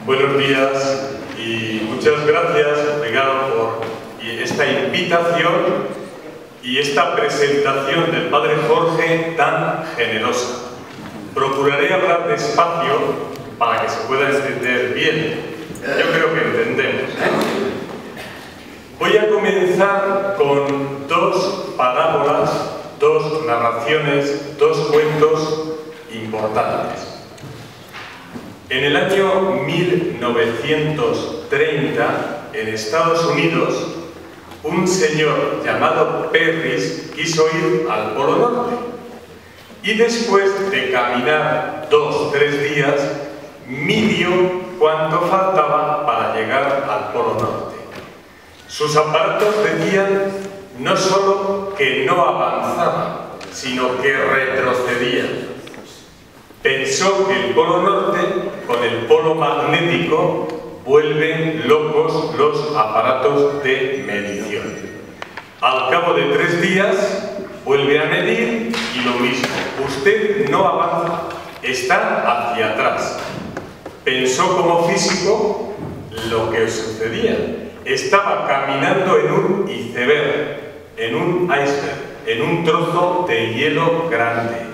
Buenos días y muchas gracias, obrigado, por esta invitación y esta presentación del Padre Jorge tan generosa. Procuraré hablar despacio para que se pueda entender bien. Yo creo que entendemos. Voy a comenzar con dos parábolas, dos narraciones, dos cuentos importantes. En el año 1930, en Estados Unidos, un señor llamado Perris quiso ir al Polo Norte y después de caminar 2-3 días, midió cuánto faltaba para llegar al Polo Norte. Sus aparatos decían no solo que no avanzaba, sino que retrocedía. Pensó que el Polo Norte, con el polo magnético, vuelven locos los aparatos de medición. Al cabo de 3 días, vuelve a medir y lo mismo. Usted no avanza, está hacia atrás. Pensó como físico lo que sucedía. Estaba caminando en un iceberg, en un iceberg, en un trozo de hielo grande.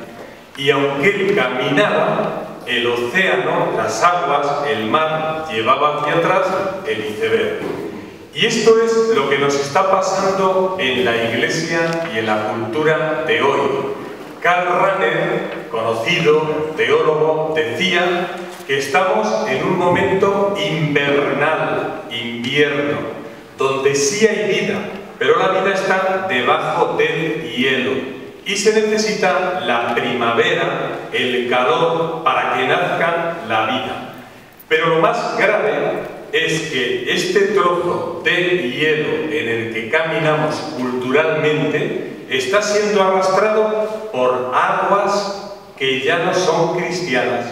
Y aunque él caminaba, el océano, las aguas, el mar, llevaba hacia atrás el iceberg. Y esto es lo que nos está pasando en la Iglesia y en la cultura de hoy. Karl Rahner, conocido teólogo, decía que estamos en un momento invernal, invierno, donde sí hay vida, pero la vida está debajo del hielo. Y se necesita la primavera, el calor, para que nazca la vida. Pero lo más grave es que este trozo de hielo en el que caminamos culturalmente está siendo arrastrado por aguas que ya no son cristianas,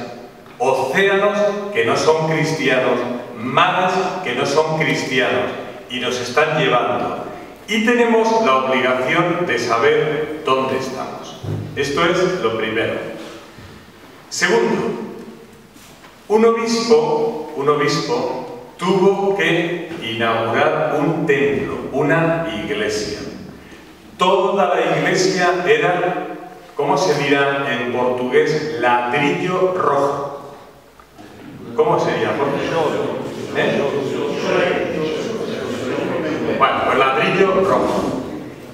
océanos que no son cristianos, mares que no son cristianos, y nos están llevando. Y tenemos la obligación de saber dónde estamos. Esto es lo primero. Segundo, un obispo tuvo que inaugurar un templo, una iglesia. Toda la iglesia era, ¿cómo se dirá en portugués? Ladrillo rojo. ¿Cómo sería? Bueno, pues ladrillo rojo.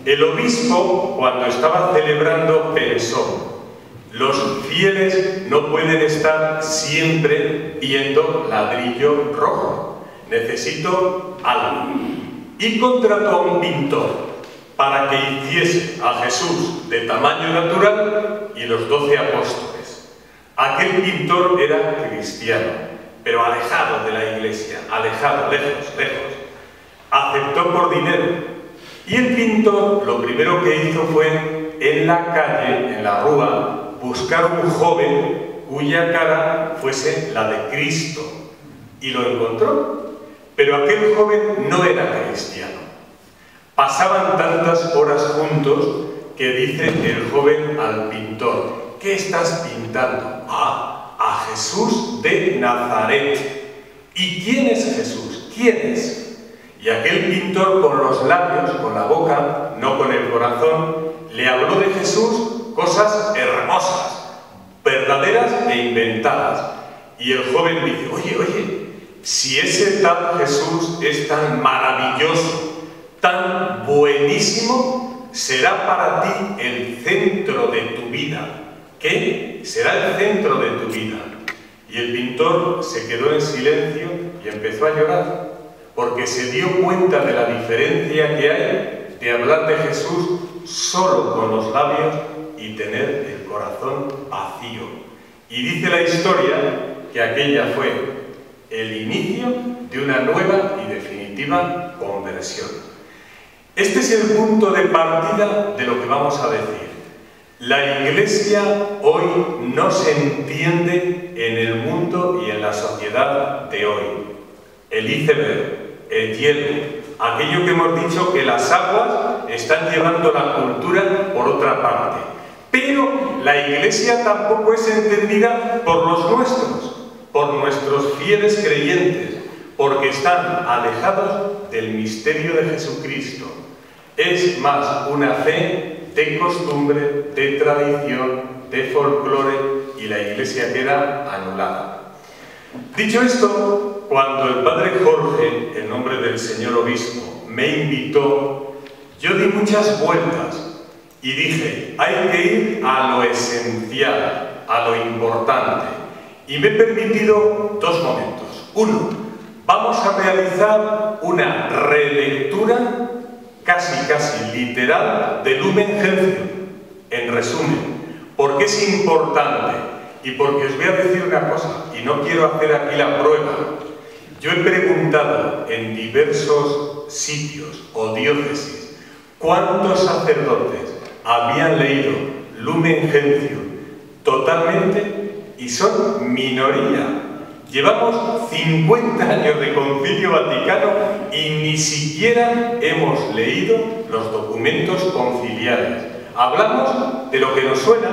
El obispo, cuando estaba celebrando, pensó: los fieles no pueden estar siempre viendo ladrillo rojo. Necesito algo. Y contrató a un pintor para que hiciese a Jesús de tamaño natural y los 12 apóstoles. Aquel pintor era cristiano, pero alejado de la iglesia, alejado, lejos, lejos. Aceptó por dinero, y el pintor lo primero que hizo fue en la calle, en la rúa, buscar un joven cuya cara fuese la de Cristo, y lo encontró. Pero aquel joven no era cristiano. Pasaban tantas horas juntos que dice el joven al pintor: ¿qué estás pintando? Ah, a Jesús de Nazaret. ¿Y quién es Jesús? ¿Quién es? Y aquel pintor, con los labios, con la boca, no con el corazón, le habló de Jesús cosas hermosas, verdaderas e inventadas. Y el joven dice: oye, si ese tal Jesús es tan maravilloso, tan buenísimo, será para ti el centro de tu vida. ¿Qué? Será el centro de tu vida. Y el pintor se quedó en silencio y empezó a llorar, porque se dio cuenta de la diferencia que hay de hablar de Jesús solo con los labios y tener el corazón vacío. Y dice la historia que aquella fue el inicio de una nueva y definitiva conversión. Este es el punto de partida de lo que vamos a decir. La Iglesia hoy no se entiende en el mundo y en la sociedad de hoy. El iceberg, el hielo, aquello que hemos dicho, que las aguas están llevando la cultura por otra parte. Pero la Iglesia tampoco es entendida por los nuestros, por nuestros fieles creyentes, porque están alejados del misterio de Jesucristo. Es más una fe de costumbre, de tradición, de folclore, y la Iglesia queda anulada. Dicho esto, cuando el padre Jorge, en nombre del señor obispo, me invitó, yo di muchas vueltas y dije, hay que ir a lo esencial, a lo importante. Y me he permitido dos momentos. Uno, vamos a realizar una relectura casi literal de Lumen Gentium. En resumen, ¿por qué es importante? Y porque os voy a decir una cosa, y no quiero hacer aquí la prueba. Yo he preguntado en diversos sitios o diócesis cuántos sacerdotes habían leído Lumen Gentium totalmente, y son minoría. Llevamos 50 años de Concilio Vaticano y ni siquiera hemos leído los documentos conciliares. Hablamos de lo que nos suena,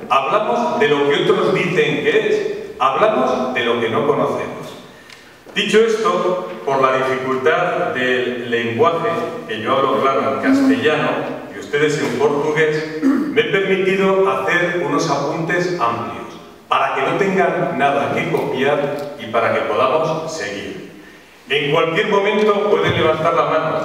hablamos de lo que otros dicen que es, hablamos de lo que no conocemos. Dicho esto, por la dificultad del lenguaje, que yo hablo claro en castellano y ustedes en portugués, me he permitido hacer unos apuntes amplios, para que no tengan nada que copiar y para que podamos seguir. En cualquier momento pueden levantar la mano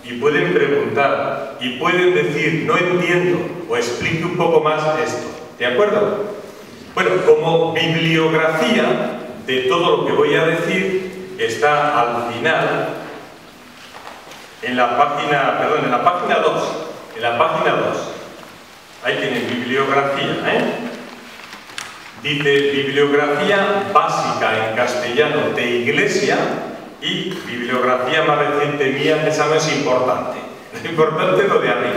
y pueden preguntar y pueden decir, no entiendo, o explique un poco más esto. ¿De acuerdo? Bueno, como bibliografía de todo lo que voy a decir, está al final, en la página 2. En la página 2. Ahí tienen bibliografía, Dice bibliografía básica en castellano de Iglesia y bibliografía más reciente mía, esa no es importante. Lo importante es lo de arriba.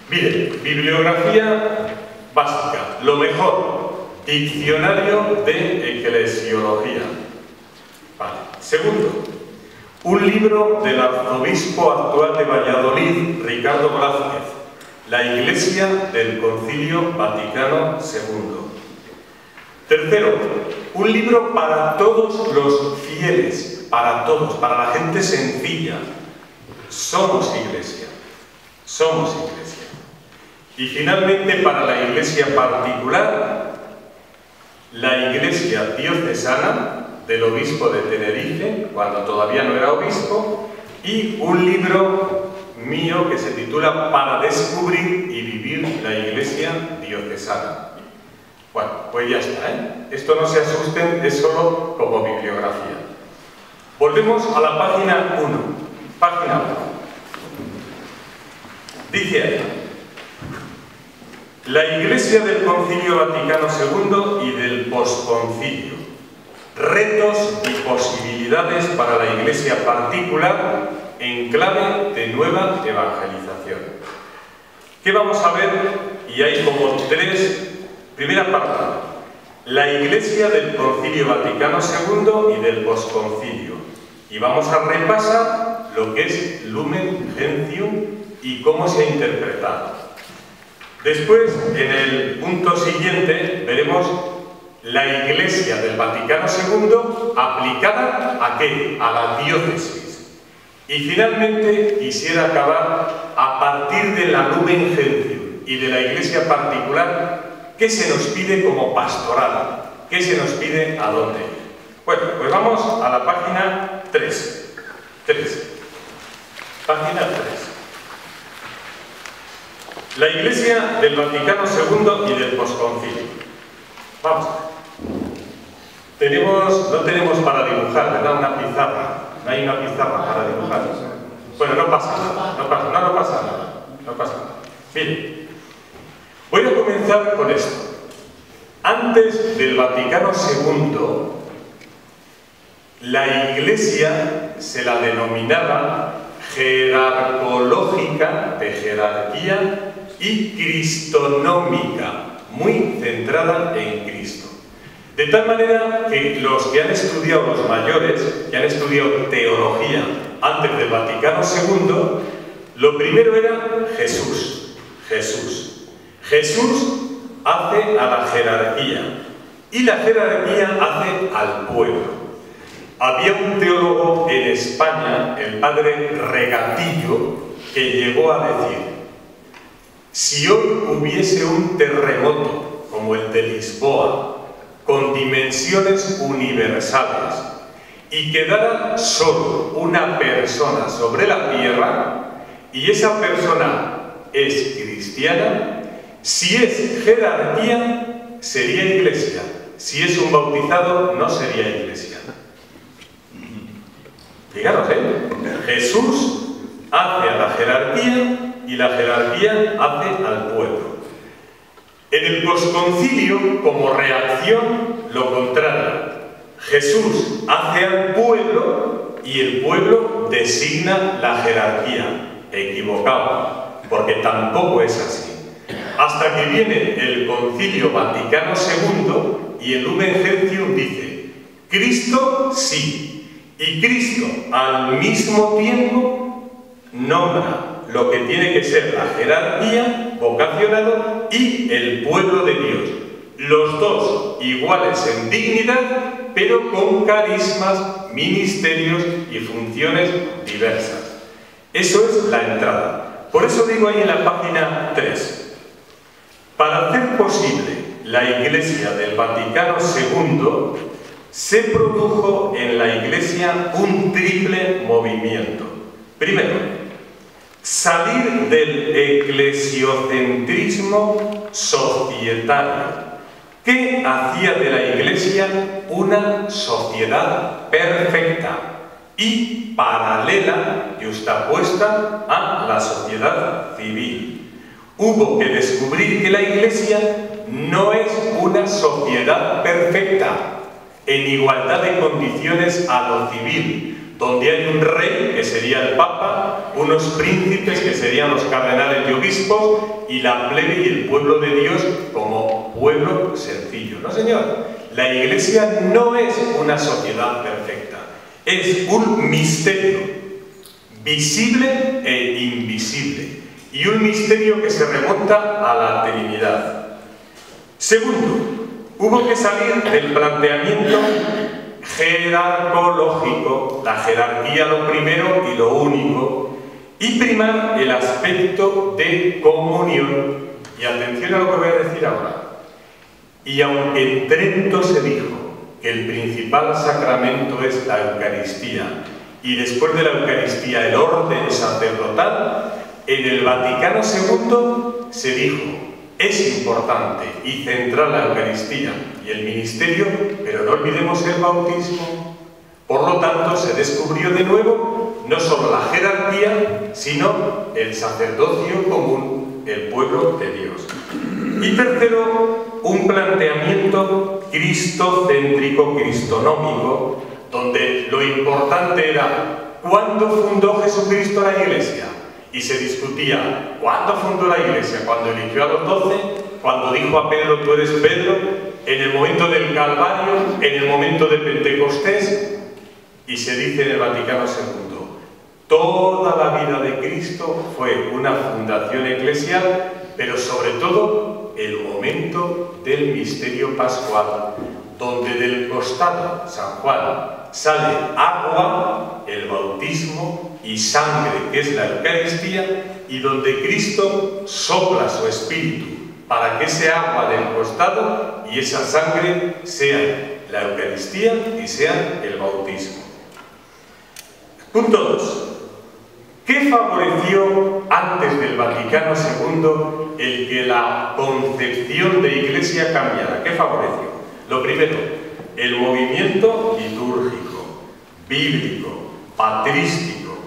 Miren, bibliografía básica, lo mejor, diccionario de eclesiología. Vale. Segundo, un libro del arzobispo actual de Valladolid, Ricardo Blázquez, La Iglesia del Concilio Vaticano II. Tercero, un libro para todos los fieles, para todos, para la gente sencilla. Somos Iglesia, somos Iglesia. Y finalmente, para la Iglesia particular, la Iglesia diocesana del obispo de Tenerife, cuando todavía no era obispo, y un libro mío que se titula Para descubrir y vivir la Iglesia diocesana. Bueno, pues ya está, Esto no se asusten, es solo como bibliografía. Volvemos a la página 1. Página 1. Dice ahí, la Iglesia del Concilio Vaticano II y del posconcilio. Retos y posibilidades para la Iglesia particular en clave de nueva evangelización. ¿Qué vamos a ver? Y hay como tres. Primera parte, la Iglesia del Concilio Vaticano II y del posconcilio. Y vamos a repasar lo que es Lumen Gentium y cómo se ha interpretado. Después, en el punto siguiente, veremos la Iglesia del Vaticano II aplicada ¿a qué? A la diócesis. Y finalmente quisiera acabar a partir de la Lumen Gentium y de la Iglesia particular. ¿Qué se nos pide como pastoral? ¿Qué se nos pide a dónde ir? Bueno, pues vamos a la página 3. Página 3. La Iglesia del Vaticano II y del posconcilio. Vamos a ver. No tenemos para dibujar, ¿verdad? Una pizarra. No hay una pizarra para dibujar. Bueno, no pasa nada. No pasa nada. Miren. Voy a comenzar con esto. Antes del Vaticano II, la Iglesia se la denominaba jerarcológica, de jerarquía, y cristonómica, muy centrada en Cristo. De tal manera que los que han estudiado, los mayores, que han estudiado teología antes del Vaticano II, lo primero era Jesús. Jesús hace a la jerarquía y la jerarquía hace al pueblo. Había un teólogo en España, el padre Regatillo, que llegó a decir: si hoy hubiese un terremoto como el de Lisboa, con dimensiones universales, y quedara solo una persona sobre la tierra, y esa persona es cristiana, si es jerarquía, sería iglesia. Si es un bautizado, no sería iglesia. Fijaros, Jesús hace a la jerarquía y la jerarquía hace al pueblo. En el posconcilio, como reacción, lo contrario. Jesús hace al pueblo y el pueblo designa la jerarquía. Equivocado, porque tampoco es así. Hasta que viene el Concilio Vaticano II y el Lumen Gentium dice: Cristo sí, y Cristo al mismo tiempo nombra lo que tiene que ser la jerarquía, vocacionado, y el pueblo de Dios. Los dos iguales en dignidad, pero con carismas, ministerios y funciones diversas. Eso es la entrada. Por eso digo ahí en la página 3, para hacer posible la Iglesia del Vaticano II, se produjo en la Iglesia un triple movimiento. Primero, salir del eclesiocentrismo societario, que hacía de la Iglesia una sociedad perfecta y paralela, justapuesta a la sociedad civil. Hubo que descubrir que la Iglesia no es una sociedad perfecta, en igualdad de condiciones a lo civil, donde hay un rey, que sería el Papa, unos príncipes, que serían los cardenales y obispos, y la plebe y el pueblo de Dios como pueblo sencillo. No, señor, la Iglesia no es una sociedad perfecta. Es un misterio, visible e invisible, y un misterio que se remonta a la Trinidad. Segundo, hubo que salir del planteamiento jerarcológico, la jerarquía lo primero y lo único, y primar el aspecto de comunión. Y atención a lo que voy a decir ahora. Y aunque en Trento se dijo que el principal sacramento es la Eucaristía, y después de la Eucaristía el orden sacerdotal, en el Vaticano II se dijo: es importante y central la Eucaristía y el ministerio, pero no olvidemos el bautismo. Por lo tanto, se descubrió de nuevo no solo la jerarquía, sino el sacerdocio común, el pueblo de Dios. Y tercero, un planteamiento cristocéntrico, cristonómico, donde lo importante era ¿cuándo fundó Jesucristo la Iglesia? Y se discutía ¿cuándo fundó la Iglesia? ¿Cuando eligió a los 12? ¿Cuando dijo a Pedro tú eres Pedro? ¿En el momento del Calvario? ¿En el momento de Pentecostés? Y se dice en el Vaticano II: toda la vida de Cristo fue una fundación eclesial, pero sobre todo el momento del misterio pascual, donde del costado San Juan sale agua, el bautismo, y sangre, que es la Eucaristía, y donde Cristo sopla su espíritu para que ese agua del costado y esa sangre sean la Eucaristía y sean el bautismo. Punto 2. ¿Qué favoreció antes del Vaticano II el que la concepción de Iglesia cambiara? ¿Qué favoreció? Lo primero, el movimiento litúrgico, bíblico, patrístico.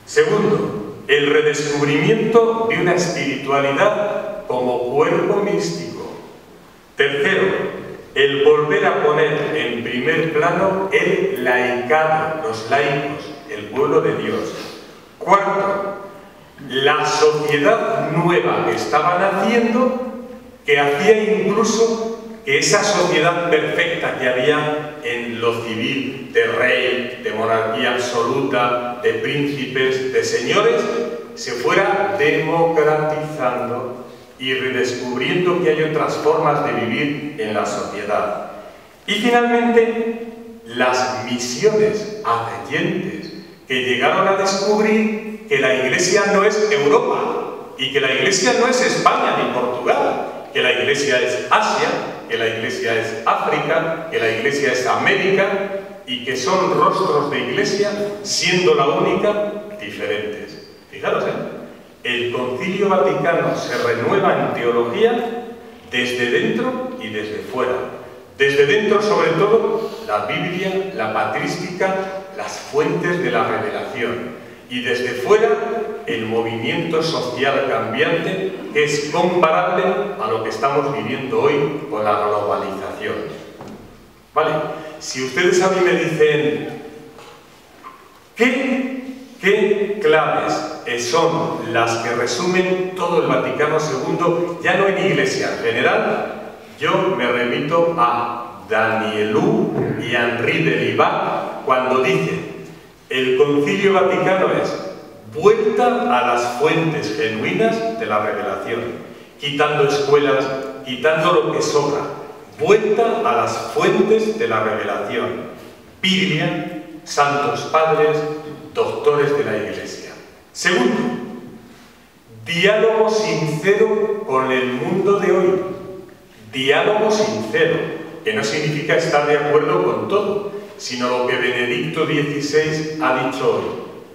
Segundo, el redescubrimiento de una espiritualidad como cuerpo místico. Tercero, el volver a poner en primer plano el laicado, los laicos, el pueblo de Dios. Cuarto, la sociedad nueva que estaba naciendo, que hacía incluso que esa sociedad perfecta que había en lo civil, de rey, de monarquía absoluta, de príncipes, de señores, se fuera democratizando y redescubriendo que hay otras formas de vivir en la sociedad. Y finalmente, las misiones atrayentes que llegaron a descubrir que la Iglesia no es Europa y que la Iglesia no es España ni Portugal, que la Iglesia es Asia, que la Iglesia es África, que la Iglesia es América y que son rostros de Iglesia, siendo la única, diferentes. Fijaros, el Concilio Vaticano se renueva en teología desde dentro y desde fuera. Desde dentro, sobre todo, la Biblia, la patrística, las fuentes de la revelación. Y desde fuera, el movimiento social cambiante, que es comparable a lo que estamos viviendo hoy con la globalización. ¿Vale? Si ustedes a mí me dicen, ¿qué claves son las que resumen todo el Vaticano II, ya no en Iglesia en general? Yo me remito a Danielou y Henri de Libat cuando dicen: el Concilio Vaticano es vuelta a las fuentes genuinas de la revelación, quitando escuelas, quitando lo que sobra, vuelta a las fuentes de la revelación, Biblia, santos padres, doctores de la Iglesia. Segundo, diálogo sincero con el mundo de hoy. Diálogo sincero, que no significa estar de acuerdo con todo, sino lo que Benedicto XVI ha dicho hoy,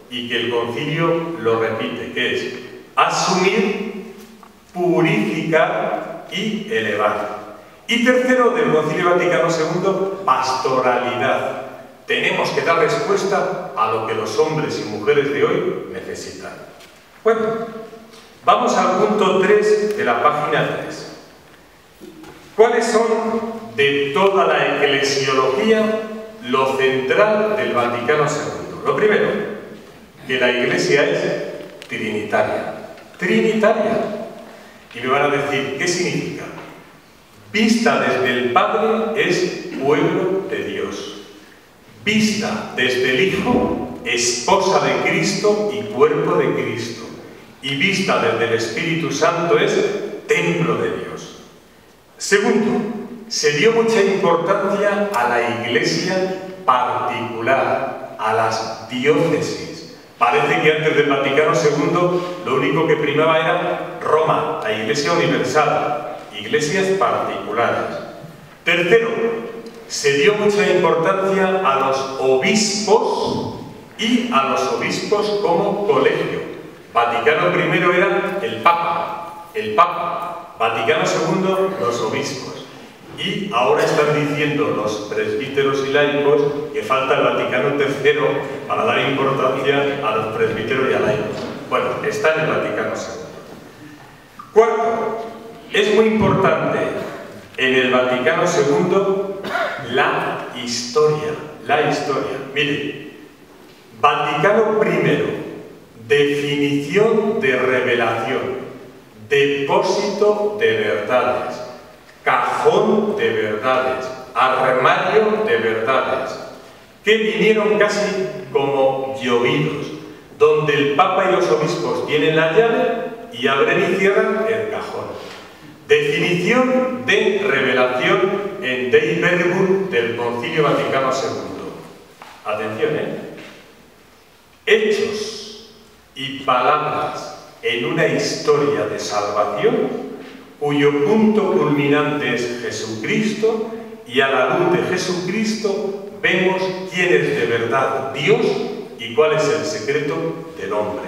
y que el Concilio lo repite, que es asumir, purificar y elevar. Y tercero, del Concilio Vaticano II, pastoralidad. Tenemos que dar respuesta a lo que los hombres y mujeres de hoy necesitan. Bueno, vamos al punto 3 de la página 3. ¿Cuáles son, de toda la eclesiología, lo central del Vaticano II? Lo primero, que la Iglesia es trinitaria. Trinitaria. Y me van a decir, ¿qué significa? Vista desde el Padre es pueblo de Dios. Vista desde el Hijo, esposa de Cristo y cuerpo de Cristo. Y vista desde el Espíritu Santo es templo de Dios. Segundo, se dio mucha importancia a la Iglesia particular, a las diócesis. Parece que antes del Vaticano II lo único que primaba era Roma, la Iglesia universal, iglesias particulares. Tercero, se dio mucha importancia a los obispos y a los obispos como colegio. Vaticano I era el Papa. Vaticano II, los obispos. Y ahora están diciendo los presbíteros y laicos que falta el Vaticano III para dar importancia a los presbíteros y a laicos. Bueno, está en el Vaticano II. Cuarto, es muy importante en el Vaticano II la historia. Mire, Vaticano I, definición de revelación. Depósito de verdades, cajón de verdades, armario de verdades, que vinieron casi como llovidos, donde el Papa y los obispos tienen la llave y abren y cierran el cajón. Definición de revelación en Dei Verbum del Concilio Vaticano II. Atención, Hechos y palabras en una historia de salvación cuyo punto culminante es Jesucristo, y a la luz de Jesucristo vemos quién es de verdad Dios y cuál es el secreto del hombre.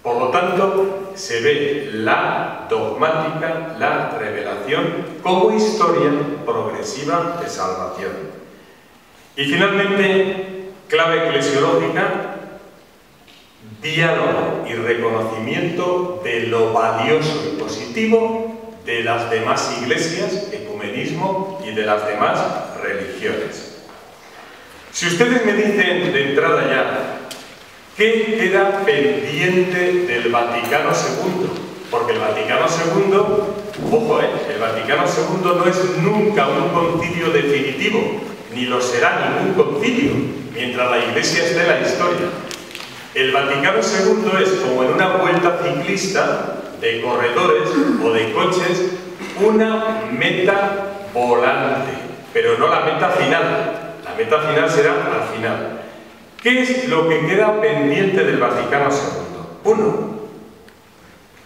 Por lo tanto, se ve la dogmática, la revelación, como historia progresiva de salvación. Y finalmente, clave eclesiológica, diálogo y reconocimiento de lo valioso y positivo de las demás iglesias, ecumenismo y de las demás religiones. Si ustedes me dicen de entrada ya, ¿qué queda pendiente del Vaticano II? Porque el Vaticano II, ojo, el Vaticano II no es nunca un concilio definitivo, ni lo será ningún concilio, mientras la Iglesia esté en la historia. El Vaticano II es como en una vuelta ciclista de corredores o de coches, una meta volante. pero no la meta final. La meta final será al final. ¿Qué es lo que queda pendiente del Vaticano II? 1.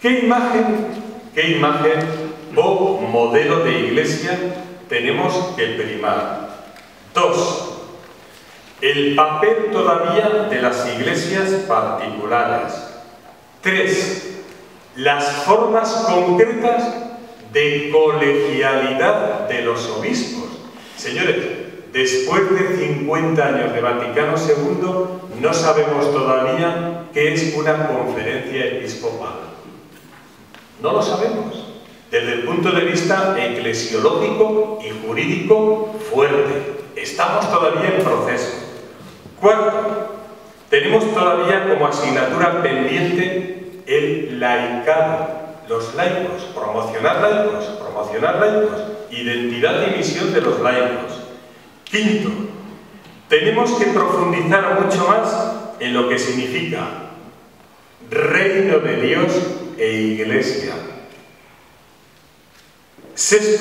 ¿Qué imagen o modelo de iglesia tenemos que primar? 2. El papel todavía de las iglesias particulares. 3. Las formas concretas de colegialidad de los obispos. Señores, después de 50 años de Vaticano II, no sabemos todavía qué es una conferencia episcopal. No lo sabemos. Desde el punto de vista eclesiológico y jurídico fuerte. Estamos todavía en proceso. 4. Tenemos todavía como asignatura pendiente el laicado, los laicos, promocionar laicos, identidad y misión de los laicos. 5. Tenemos que profundizar mucho más en lo que significa reino de Dios e iglesia. 6.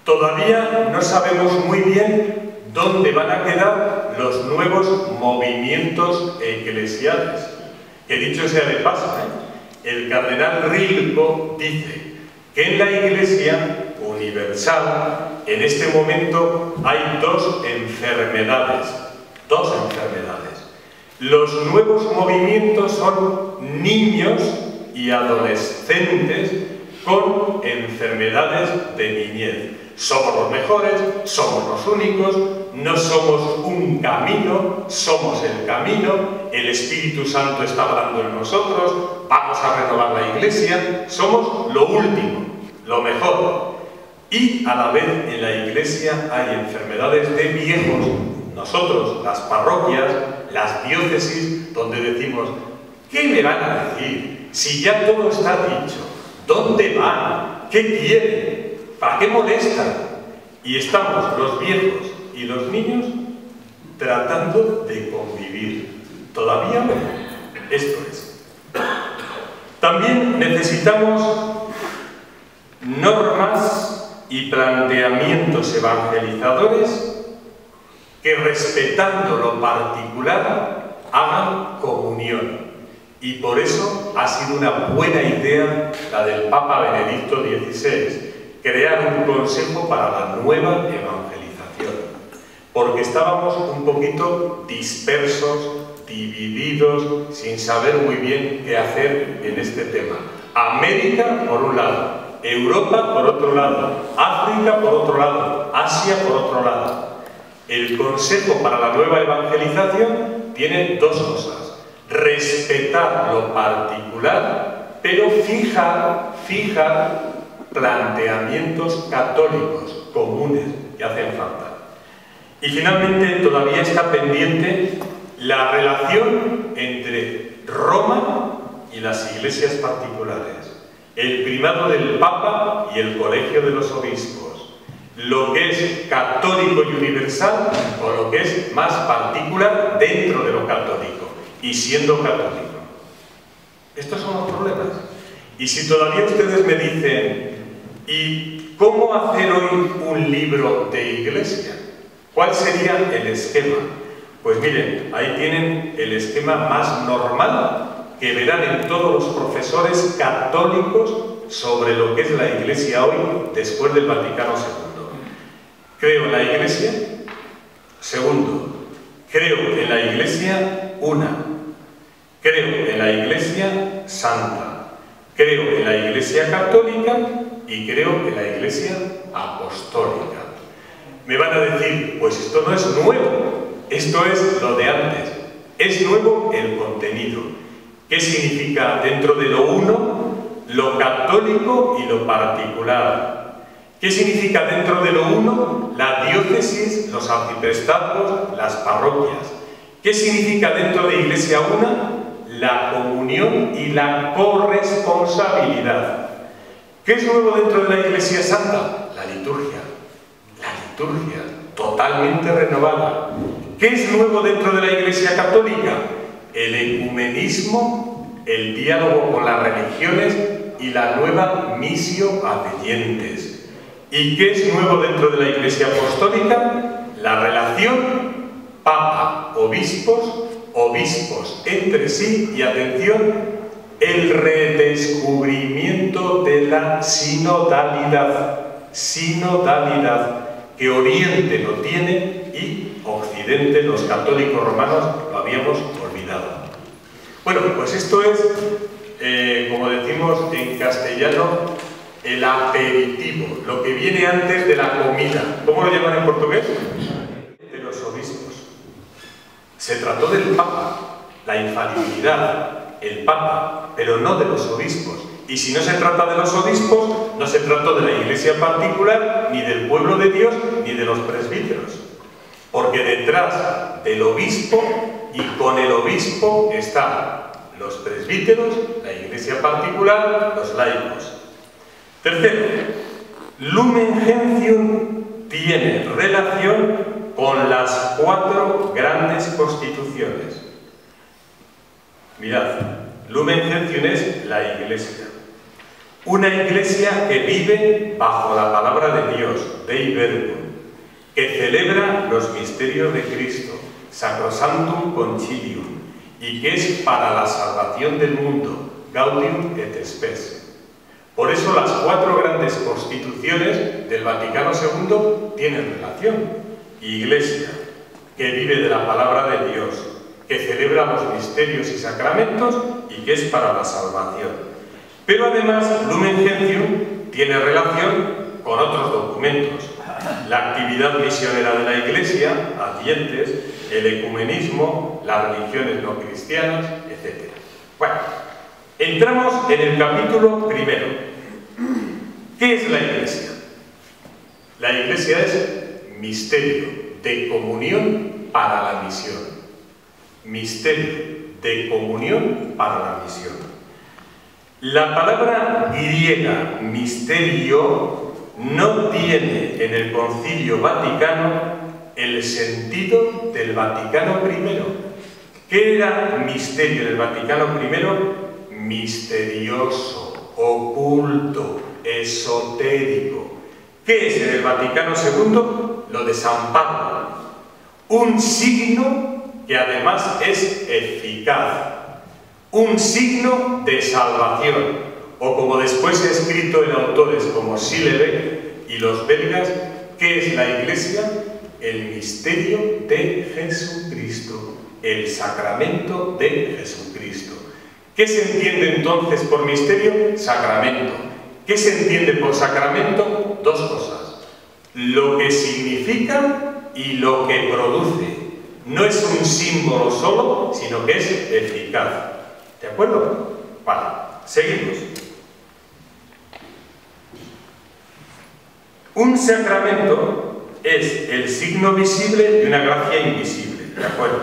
Todavía no sabemos muy bien dónde van a quedar los nuevos movimientos eclesiales. Que dicho sea de paso, el cardenal Rilko dice que en la Iglesia universal, en este momento, hay dos enfermedades. Los nuevos movimientos son niños y adolescentes con enfermedades de niñez. Somos los mejores, somos los únicos, no somos un camino, somos el camino, el Espíritu Santo está hablando en nosotros, vamos a renovar la Iglesia, somos lo último, lo mejor. Y a la vez en la Iglesia hay enfermedades de viejos. Nosotros, las parroquias, las diócesis, donde decimos, ¿qué me van a decir? Si ya todo está dicho, ¿dónde van? ¿Qué quieren? ¿Para qué molestan? Y estamos los viejos y los niños tratando de convivir. Todavía esto es. También necesitamos normas y planteamientos evangelizadores que, respetando lo particular, hagan comunión. Y por eso ha sido una buena idea la del Papa Benedicto XVI, crear un consejo para la nueva evangelización, porque estábamos un poquito dispersos, divididos, sin saber muy bien qué hacer en este tema. América por un lado, Europa por otro lado, África por otro lado, Asia por otro lado. El consejo para la nueva evangelización tiene dos cosas: respetar lo particular, pero fijar planteamientos católicos comunes que hacen falta. Y finalmente todavía está pendiente la relación entre Roma y las iglesias particulares, el primado del Papa y el colegio de los obispos, lo que es católico y universal o lo que es más particular dentro de lo católico y siendo católico. Estos son los problemas. Y si todavía ustedes me dicen, ¿y cómo hacer hoy un libro de iglesia? ¿Cuál sería el esquema? Pues miren, ahí tienen el esquema más normal que verán en todos los profesores católicos sobre lo que es la Iglesia hoy después del Vaticano II. Creo en la Iglesia. Segundo, creo en la Iglesia una. Creo en la Iglesia santa. Creo en la Iglesia católica y creo en la Iglesia apostólica. Me van a decir, pues esto no es nuevo, esto es lo de antes. Es nuevo el contenido. ¿Qué significa dentro de lo uno, lo católico y lo particular? ¿Qué significa dentro de lo uno, la diócesis, los arciprestazgos, las parroquias? ¿Qué significa dentro de Iglesia una? La comunión y la corresponsabilidad. ¿Qué es nuevo dentro de la Iglesia Santa? La liturgia. La liturgia, totalmente renovada. ¿Qué es nuevo dentro de la Iglesia Católica? El ecumenismo, el diálogo con las religiones y la nueva missio a creyentes. ¿Y qué es nuevo dentro de la Iglesia Apostólica? La relación Papa-Obispos, obispos entre sí, y atención, el redescubrimiento de la sinodalidad, que Oriente lo tiene y Occidente, los católicos romanos, lo habíamos olvidado. Bueno, pues esto es, como decimos en castellano, el aperitivo, lo que viene antes de la comida. ¿Cómo lo llaman en portugués? De los obispos. Se trató del Papa, la infalibilidad, el Papa, pero no de los obispos. Y si no se trata de los obispos, no se trató de la Iglesia particular, ni del pueblo de Dios, ni de los presbíteros. Porque detrás del obispo y con el obispo están los presbíteros, la Iglesia particular, los laicos. Tercero, Lumen Gentium tiene relación con las 4 grandes constituciones. Mirad, Lumen Gentium es la Iglesia. Una Iglesia que vive bajo la palabra de Dios, Dei Verbum, que celebra los misterios de Cristo, Sacrosanctum Concilium, y que es para la salvación del mundo, Gaudium et Spes. Por eso las 4 grandes constituciones del Vaticano II tienen relación. Iglesia, que vive de la palabra de Dios, que celebra los misterios y sacramentos y que es para la salvación. Pero además, Lumen Gentium tiene relación con otros documentos. La actividad misionera de la Iglesia, adyentes, el ecumenismo, las religiones no cristianas, etc. Bueno, entramos en el capítulo primero. ¿Qué es la Iglesia? La Iglesia es misterio de comunión para la misión. Misterio de comunión para la misión. La palabra griega misterio no tiene en el Concilio Vaticano el sentido del Vaticano I. ¿Qué era misterio del Vaticano I? Misterioso, oculto, esotérico. ¿Qué es en el Vaticano II? Lo de San Pablo. Un signo que además es eficaz. Un signo de salvación. O como después he escrito en autores como Sillebeck y los belgas, ¿qué es la Iglesia? El misterio de Jesucristo. El sacramento de Jesucristo. ¿Qué se entiende entonces por misterio? Sacramento. ¿Qué se entiende por sacramento? 2 cosas. Lo que significa y lo que produce. No es un símbolo solo, sino que es eficaz. ¿De acuerdo? Vale, seguimos. Un sacramento es el signo visible de una gracia invisible. ¿De acuerdo?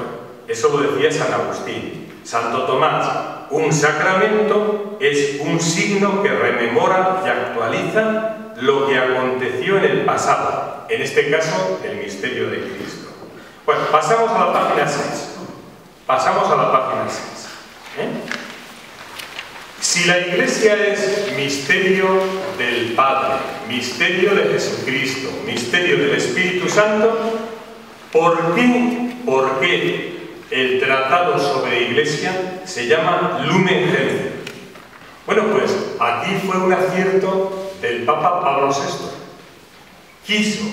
Eso lo decía San Agustín. Santo Tomás, un sacramento es un signo que rememora y actualiza lo que aconteció en el pasado, en este caso, el misterio de Cristo. Bueno, pasamos a la página 6. Pasamos a la página 6. Si la Iglesia es misterio del Padre, misterio de Jesucristo, misterio del Espíritu Santo, ¿por qué el tratado sobre Iglesia se llama Lumen Gentium? Bueno, pues aquí fue un acierto del Papa Pablo VI. Quiso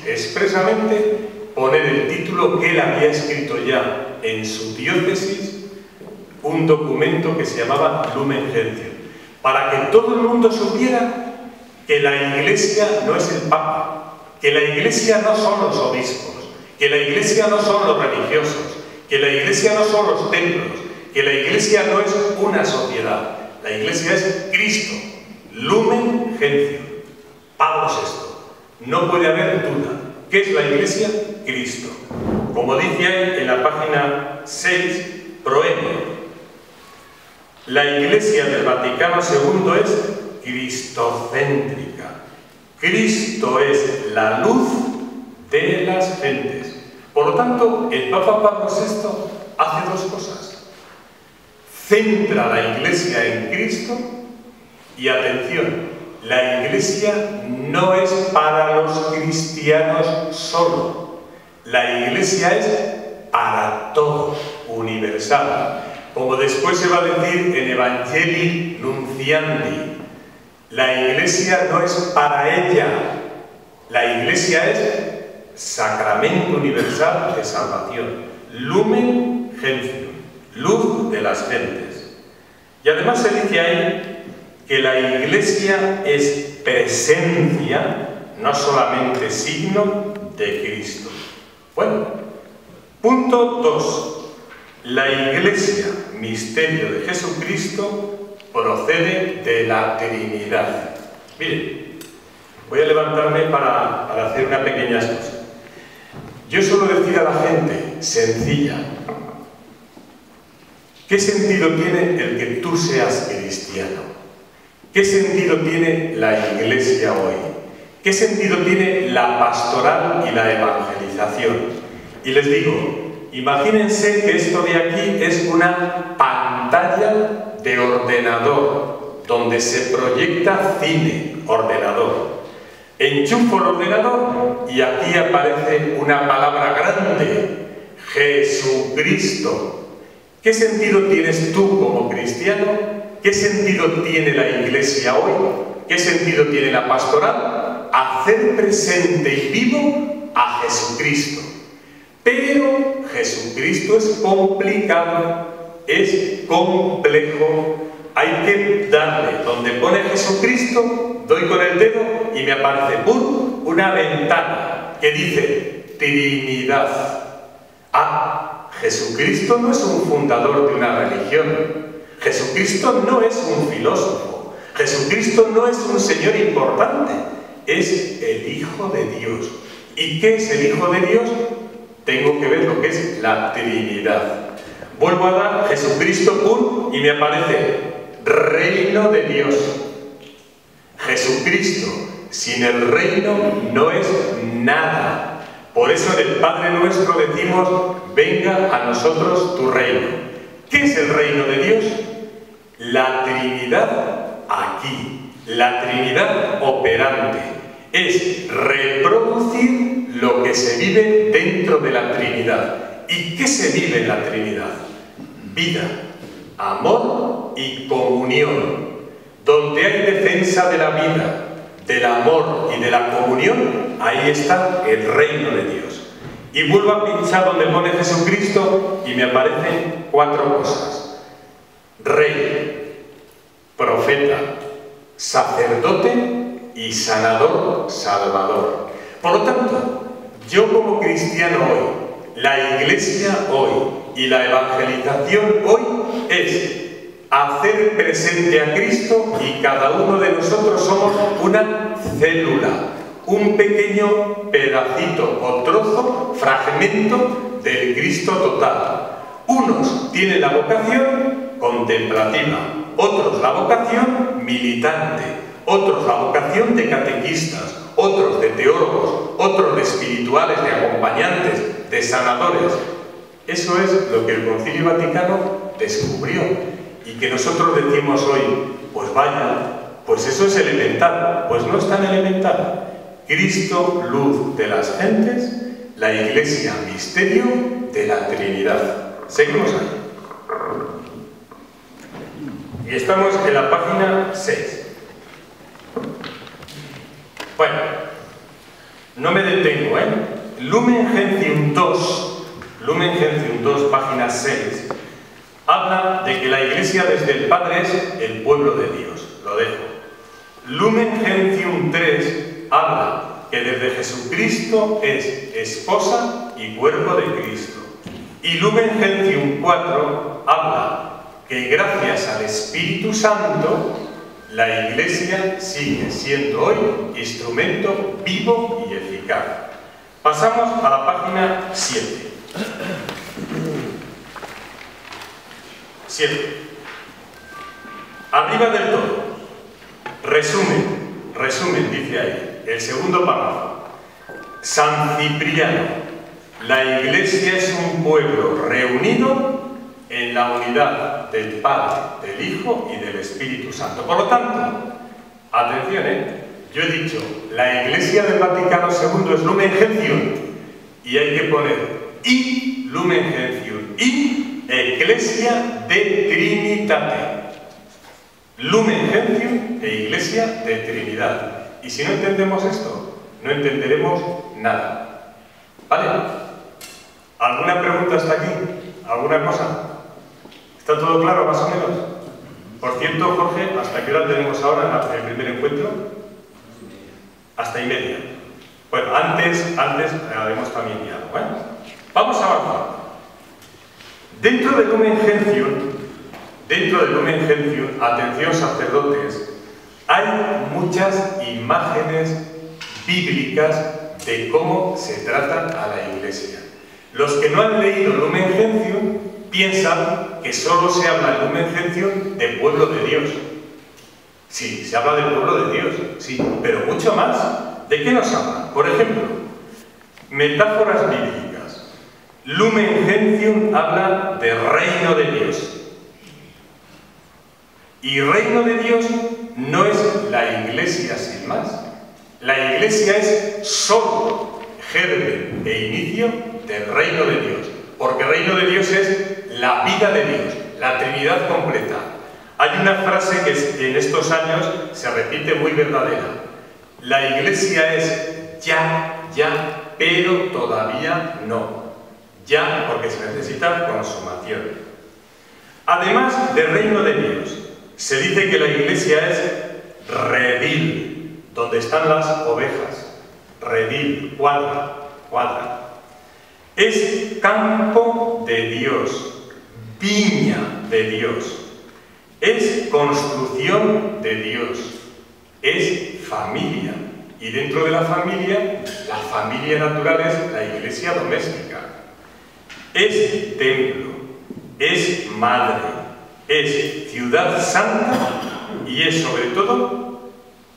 expresamente poner el título que él había escrito ya en su diócesis, un documento que se llamaba Lumen Gentium, para que todo el mundo supiera que la Iglesia no es el Papa, que la Iglesia no son los obispos, que la Iglesia no son los religiosos, que la Iglesia no son los templos, que la Iglesia no es una sociedad. La Iglesia es Cristo. Lumen Gentium. Pablo VI. No puede haber duda. ¿Qué es la Iglesia? Cristo. Como dice ahí en la página 6, Proemio. La Iglesia del Vaticano II es cristocéntrica. Cristo es la luz de las gentes. Por lo tanto, el Papa Pablo VI hace 2 cosas. Centra la Iglesia en Cristo y, atención, La Iglesia no es para los cristianos solo. La Iglesia es para todos, universal. Como después se va a decir en Evangelii Nunciandi, la Iglesia no es para ella. La Iglesia es sacramento universal de salvación. Lumen Gentium, luz de las gentes. Y además se dice ahí que la Iglesia es presencia, no solamente signo de Cristo. Bueno, punto 2. La Iglesia, misterio de Jesucristo, procede de la Trinidad. Miren, voy a levantarme para hacer una pequeña cosa. Yo suelo decir a la gente sencilla, ¿qué sentido tiene el que tú seas cristiano? ¿Qué sentido tiene la Iglesia hoy? ¿Qué sentido tiene la pastoral y la evangelización? Y les digo, imagínense que esto de aquí es una pantalla de ordenador, donde se proyecta cine, ordenador. Enchufo el ordenador y aquí aparece una palabra grande, Jesucristo. ¿Qué sentido tienes tú como cristiano? ¿Qué sentido tiene la Iglesia hoy? ¿Qué sentido tiene la pastoral? Hacer presente y vivo a Jesucristo. Pero Jesucristo es complicado, es complejo. Hay que darle. Donde pone Jesucristo, doy con el dedo y me aparece ¡pum! Una ventana que dice Trinidad. Ah, Jesucristo no es un fundador de una religión. Jesucristo no es un filósofo. Jesucristo no es un señor importante. Es el Hijo de Dios. ¿Y qué es el Hijo de Dios? Tengo que ver lo que es la Trinidad. Vuelvo a dar Jesucristo, ¡pum! Y me aparece Reino de Dios. Jesucristo sin el reino no es nada. Por eso en el Padre Nuestro decimos, venga a nosotros tu reino. ¿Qué es el reino de Dios? La Trinidad aquí, la Trinidad operante. Es reproducir lo que se vive dentro de la Trinidad. ¿Y qué se vive en la Trinidad? Vida, amor y comunión. Donde hay defensa de la vida, del amor y de la comunión, ahí está el reino de Dios. Y vuelvo a pinchar donde pone Jesucristo y me aparecen 4 cosas. Rey, profeta, sacerdote y sanador, salvador. Por lo tanto, yo como cristiano hoy, la Iglesia hoy y la evangelización hoy es hacer presente a Cristo, y cada uno de nosotros somos una célula, un pequeño pedacito o trozo, fragmento del Cristo total. Unos tienen la vocación contemplativa, otros la vocación militante, otros la vocación de catequistas, otros de teólogos, otros de espirituales, de acompañantes, de sanadores. Eso es lo que el Concilio Vaticano descubrió. Y que nosotros decimos hoy, pues vaya, pues eso es elemental. Pues no es tan elemental. Cristo, luz de las gentes, la Iglesia, misterio de la Trinidad. Seguimos ahí. Y estamos en la página 6. Bueno, no me detengo, ¿eh? Lumen Gentium 2, página 6. Habla de que la Iglesia desde el Padre es el pueblo de Dios. Lo dejo. Lumen Gentium 3 habla que desde Jesucristo es esposa y cuerpo de Cristo. Y Lumen Gentium 4 habla que gracias al Espíritu Santo la Iglesia sigue siendo hoy instrumento vivo y eficaz. Pasamos a la página 7. 7. Arriba del todo. Resumen, dice ahí, el segundo párrafo. San Cipriano, la Iglesia es un pueblo reunido en la unidad del Padre, del Hijo y del Espíritu Santo. Por lo tanto, Atención, yo he dicho, la Iglesia del Vaticano II es Lumen Gentium, y hay que poner y Lumen Gentium, y Ecclesia de Trinitate. Lumen Gentium e Iglesia de Trinidad. Y si no entendemos esto, no entenderemos nada. ¿Vale? ¿Alguna pregunta hasta aquí? ¿Alguna cosa? ¿Está todo claro, más o menos? Por cierto, Jorge, ¿hasta qué hora tenemos ahora en el primer encuentro? Hasta y media. Bueno, antes haremos también diálogo, Vamos a avanzar. Dentro de Lumen Gentium, atención sacerdotes, hay muchas imágenes bíblicas de cómo se trata a la Iglesia. Los que no han leído Lumen Gentium piensan que solo se habla en Lumen Gentium del pueblo de Dios. Sí, se habla del pueblo de Dios, sí, pero mucho más. ¿De qué nos habla? Por ejemplo, metáforas bíblicas. Lumen Gentium habla de reino de Dios. Y reino de Dios no es la Iglesia sin más. La Iglesia es solo germen e inicio del reino de Dios. Porque el reino de Dios es la vida de Dios, la Trinidad completa. Hay una frase que en estos años se repite muy verdadera. La Iglesia es ya, pero todavía no. Ya, porque se necesita consumación. Además del reino de Dios, se dice que la Iglesia es redil, donde están las ovejas. Redil, cuadra. Es campo de Dios, viña de Dios. Es construcción de Dios. Es familia. Y dentro de la familia natural es la Iglesia doméstica. Es templo, es madre, es ciudad santa y es sobre todo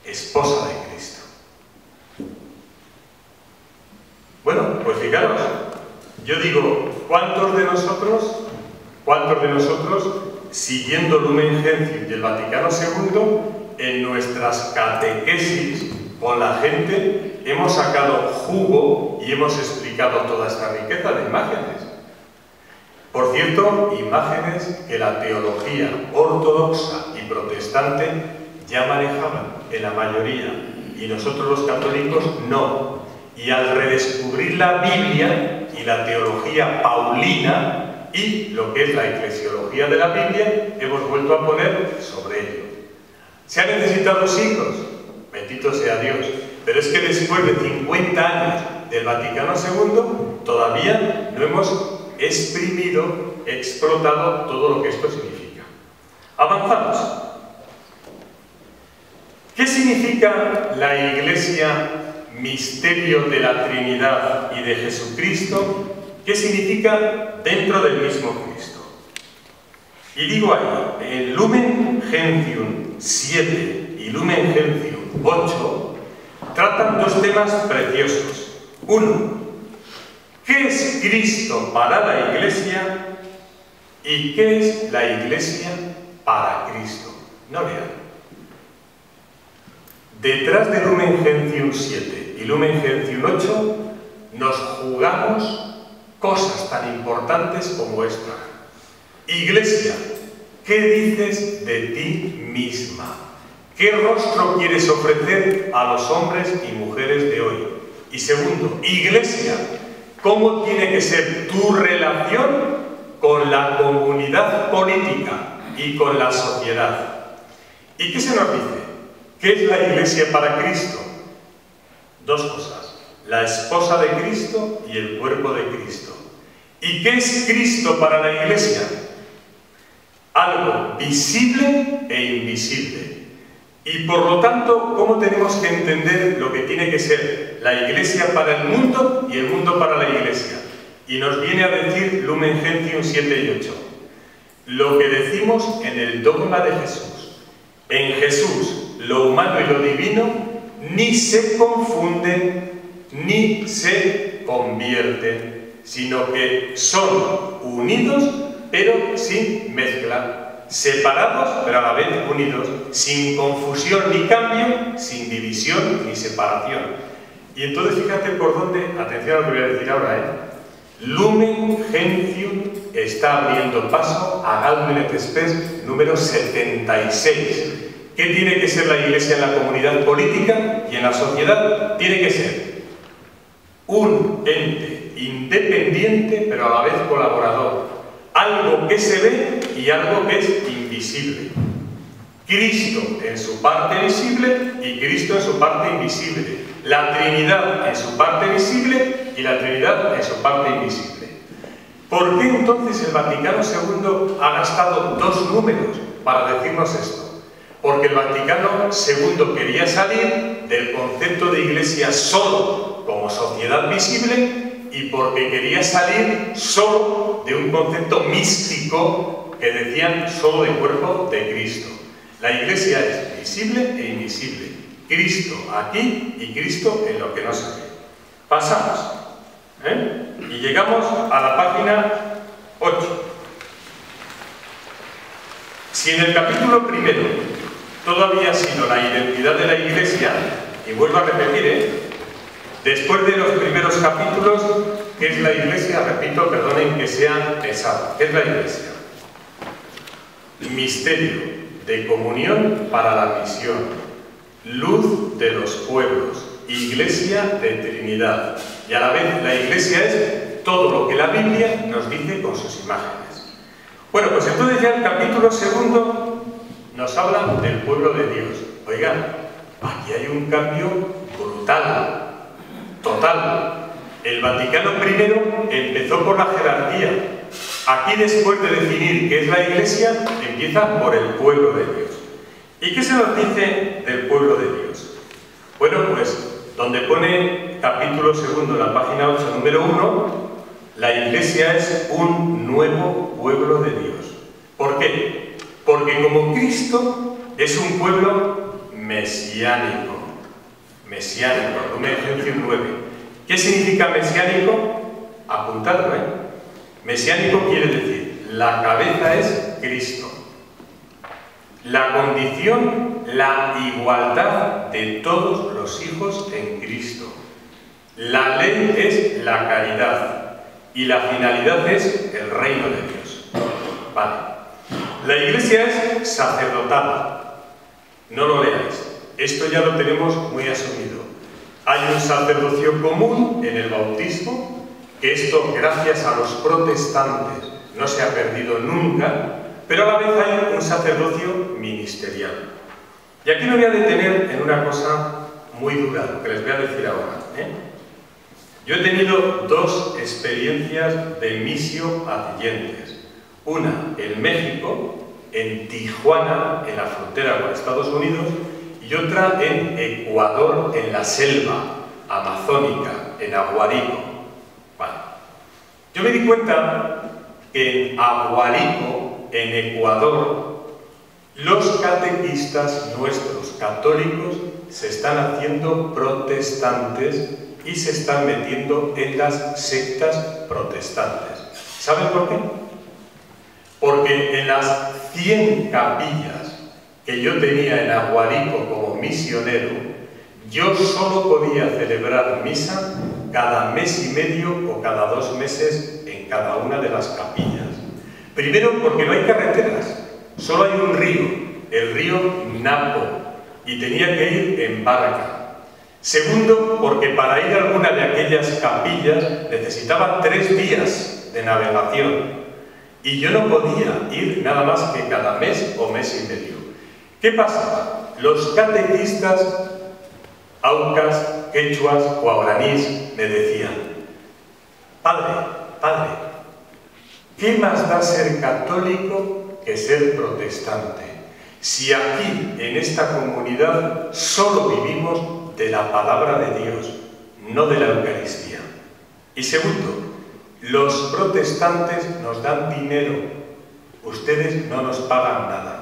esposa de Cristo. Bueno, pues fijaros, yo digo, ¿cuántos de nosotros, siguiendo Lumen Gentium y el Vaticano II, en nuestras catequesis con la gente hemos sacado jugo y hemos explicado toda esta riqueza de imágenes? Por cierto, imágenes que la teología ortodoxa y protestante ya manejaban en la mayoría, y nosotros los católicos no. Y al redescubrir la Biblia y la teología paulina y lo que es la eclesiología de la Biblia, hemos vuelto a poner sobre ello. ¿Se han necesitado siglos? Bendito sea Dios. Pero es que después de 50 años del Vaticano II, todavía no hemos explotado todo lo que esto significa. Avanzamos. ¿Qué significa la Iglesia misterio de la Trinidad y de Jesucristo? ¿Qué significa dentro del mismo Cristo? Y digo ahí, en Lumen Gentium 7 y Lumen Gentium 8 tratan dos temas preciosos. Uno, ¿qué es Cristo para la Iglesia? ¿Y qué es la Iglesia para Cristo? No lean. Detrás de Lumen Gentium 7 y Lumen Gentium 8 nos jugamos cosas tan importantes como esta. Iglesia, ¿qué dices de ti misma? ¿Qué rostro quieres ofrecer a los hombres y mujeres de hoy? Y segundo, Iglesia, ¿cómo tiene que ser tu relación con la comunidad política y con la sociedad? ¿Y qué se nos dice? ¿Qué es la Iglesia para Cristo? Dos cosas: la esposa de Cristo y el cuerpo de Cristo. ¿Y qué es Cristo para la Iglesia? Algo visible e invisible. Y por lo tanto, ¿cómo tenemos que entender lo que tiene que ser la Iglesia para el mundo y el mundo para la Iglesia? Y nos viene a decir Lumen Gentium 7 y 8. Lo que decimos en el dogma de Jesús. En Jesús, lo humano y lo divino ni se confunden ni se convierten, sino que son unidos pero sin mezcla. separados pero a la vez unidos, sin confusión ni cambio, sin división ni separación. Y entonces fíjate por dónde, atención a lo que voy a decir ahora, Lumen Gentium está abriendo paso a Gaudium et Spes número 76. ¿Qué tiene que ser la Iglesia en la comunidad política y en la sociedad? Tiene que ser un ente independiente pero a la vez colaborador. Algo que se ve y algo que es invisible. Cristo en su parte visible y Cristo en su parte invisible. La Trinidad en su parte visible y la Trinidad en su parte invisible. ¿Por qué entonces el Vaticano II ha gastado 2 números para decirnos esto? Porque el Vaticano II quería salir del concepto de Iglesia solo como sociedad visible y porque quería salir solo de un concepto místico que decían solo del cuerpo de Cristo. La Iglesia es visible e invisible. Cristo aquí y Cristo en lo que no se ve. Pasamos. Y llegamos a la página 8. Si en el capítulo primero todo había sido la identidad de la Iglesia, y vuelvo a repetir, después de los primeros capítulos, ¿qué es la Iglesia? Repito, perdonen que sea pesado. ¿Qué es la Iglesia? Misterio de comunión para la misión, luz de los pueblos, Iglesia de Trinidad. Y a la vez la Iglesia es todo lo que la Biblia nos dice con sus imágenes. Bueno, pues entonces ya el capítulo segundo nos habla del pueblo de Dios. Oigan, aquí hay un cambio brutal, total. El Vaticano I empezó por la jerarquía. Aquí, después de definir qué es la Iglesia, empieza por el pueblo de Dios. ¿Y qué se nos dice del pueblo de Dios? Bueno, pues donde pone capítulo segundo, en la página 8, número 1, la Iglesia es un nuevo pueblo de Dios. ¿Por qué? Porque como Cristo es un pueblo mesiánico. Mesiánico, Lumen Gentium 9. ¿Qué significa mesiánico? Apuntadlo, Mesiánico quiere decir, la cabeza es Cristo. La condición, la igualdad de todos los hijos en Cristo. La ley es la caridad y la finalidad es el reino de Dios. Vale. La Iglesia es sacerdotal. No lo leáis. Esto ya lo tenemos muy asumido. Hay un sacerdocio común en el bautismo, que esto, gracias a los protestantes, no se ha perdido nunca, pero a la vez hay un sacerdocio ministerial. Y aquí me voy a detener en una cosa muy dura, que les voy a decir ahora. Yo he tenido 2 experiencias de missio adientes. Una en México, en Tijuana, en la frontera con Estados Unidos, y otra en Ecuador, en la selva amazónica, en Aguarico. Vale. Yo me di cuenta que en Aguarico, en Ecuador, los catequistas nuestros católicos se están haciendo protestantes y se están metiendo en las sectas protestantes. ¿Saben por qué? Porque en las 100 capillas que yo tenía en Aguarico como misionero, yo solo podía celebrar misa cada mes y medio o cada 2 meses en cada una de las capillas. Primero, porque no hay carreteras, solo hay un río, el río Napo, y tenía que ir en barca. Segundo, porque para ir a alguna de aquellas capillas necesitaba 3 días de navegación, y yo no podía ir nada más que cada mes o mes y medio. ¿Qué pasa? Los catequistas aucas, quechuas o guaraníes me decían: padre, ¿qué más da ser católico que ser protestante? Si aquí, en esta comunidad, solo vivimos de la palabra de Dios, no de la Eucaristía. Y segundo, los protestantes nos dan dinero, ustedes no nos pagan nada.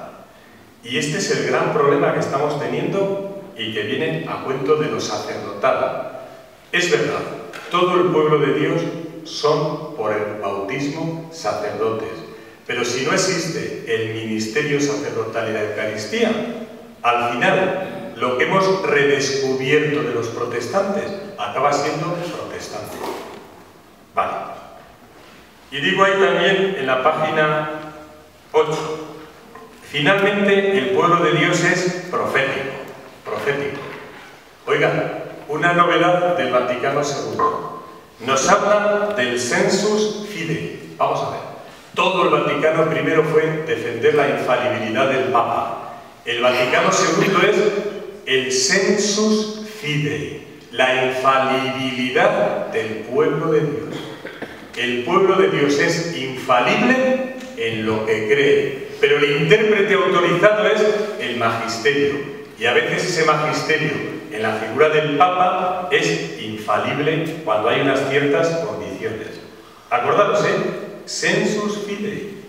Y este es el gran problema que estamos teniendo y que viene a cuento de lo sacerdotal. Es verdad, todo el pueblo de Dios son por el bautismo sacerdotes, Pero si no existe el ministerio sacerdotal y la Eucaristía, al final lo que hemos redescubierto de los protestantes acaba siendo protestante. Vale. Y digo ahí también en la página 8, finalmente el pueblo de Dios es profético. Oigan, una novedad del Vaticano II. Nos habla del sensus fidei. Vamos a ver. Todo el Vaticano primero fue defender la infalibilidad del Papa. El Vaticano II es el sensus fidei, la infalibilidad del pueblo de Dios. El pueblo de Dios es infalible en lo que cree, pero el intérprete autorizado es el magisterio. Y a veces ese magisterio, en la figura del Papa, es infalible cuando hay unas ciertas condiciones. Acordaros, sensus fidei.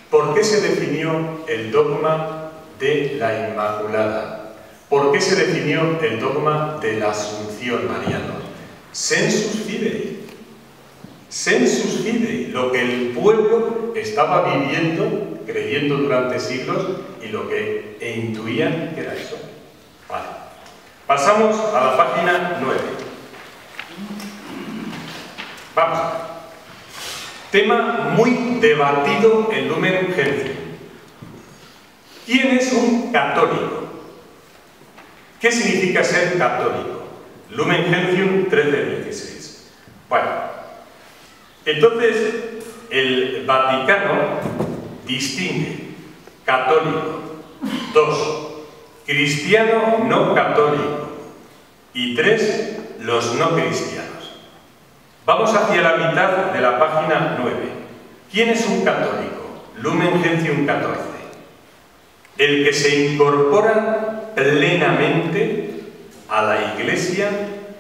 ¿Por qué se definió el dogma de la Inmaculada? ¿Por qué se definió el dogma de la Asunción mariana? Sensus fidei. Sensus fidei, lo que el pueblo estaba viviendo, creyendo durante siglos y lo que intuían que era eso. Vale. Pasamos a la página 9. Vamos. Tema muy debatido en Lumen Gentium. ¿Quién es un católico? ¿Qué significa ser católico? Lumen Gentium 13:16. Bueno, entonces el Vaticano distingue católico, 2, cristiano no católico y 3, los no cristianos. Vamos hacia la mitad de la página 9. ¿Quién es un católico? Lumen Gentium 14. El que se incorpora plenamente a la Iglesia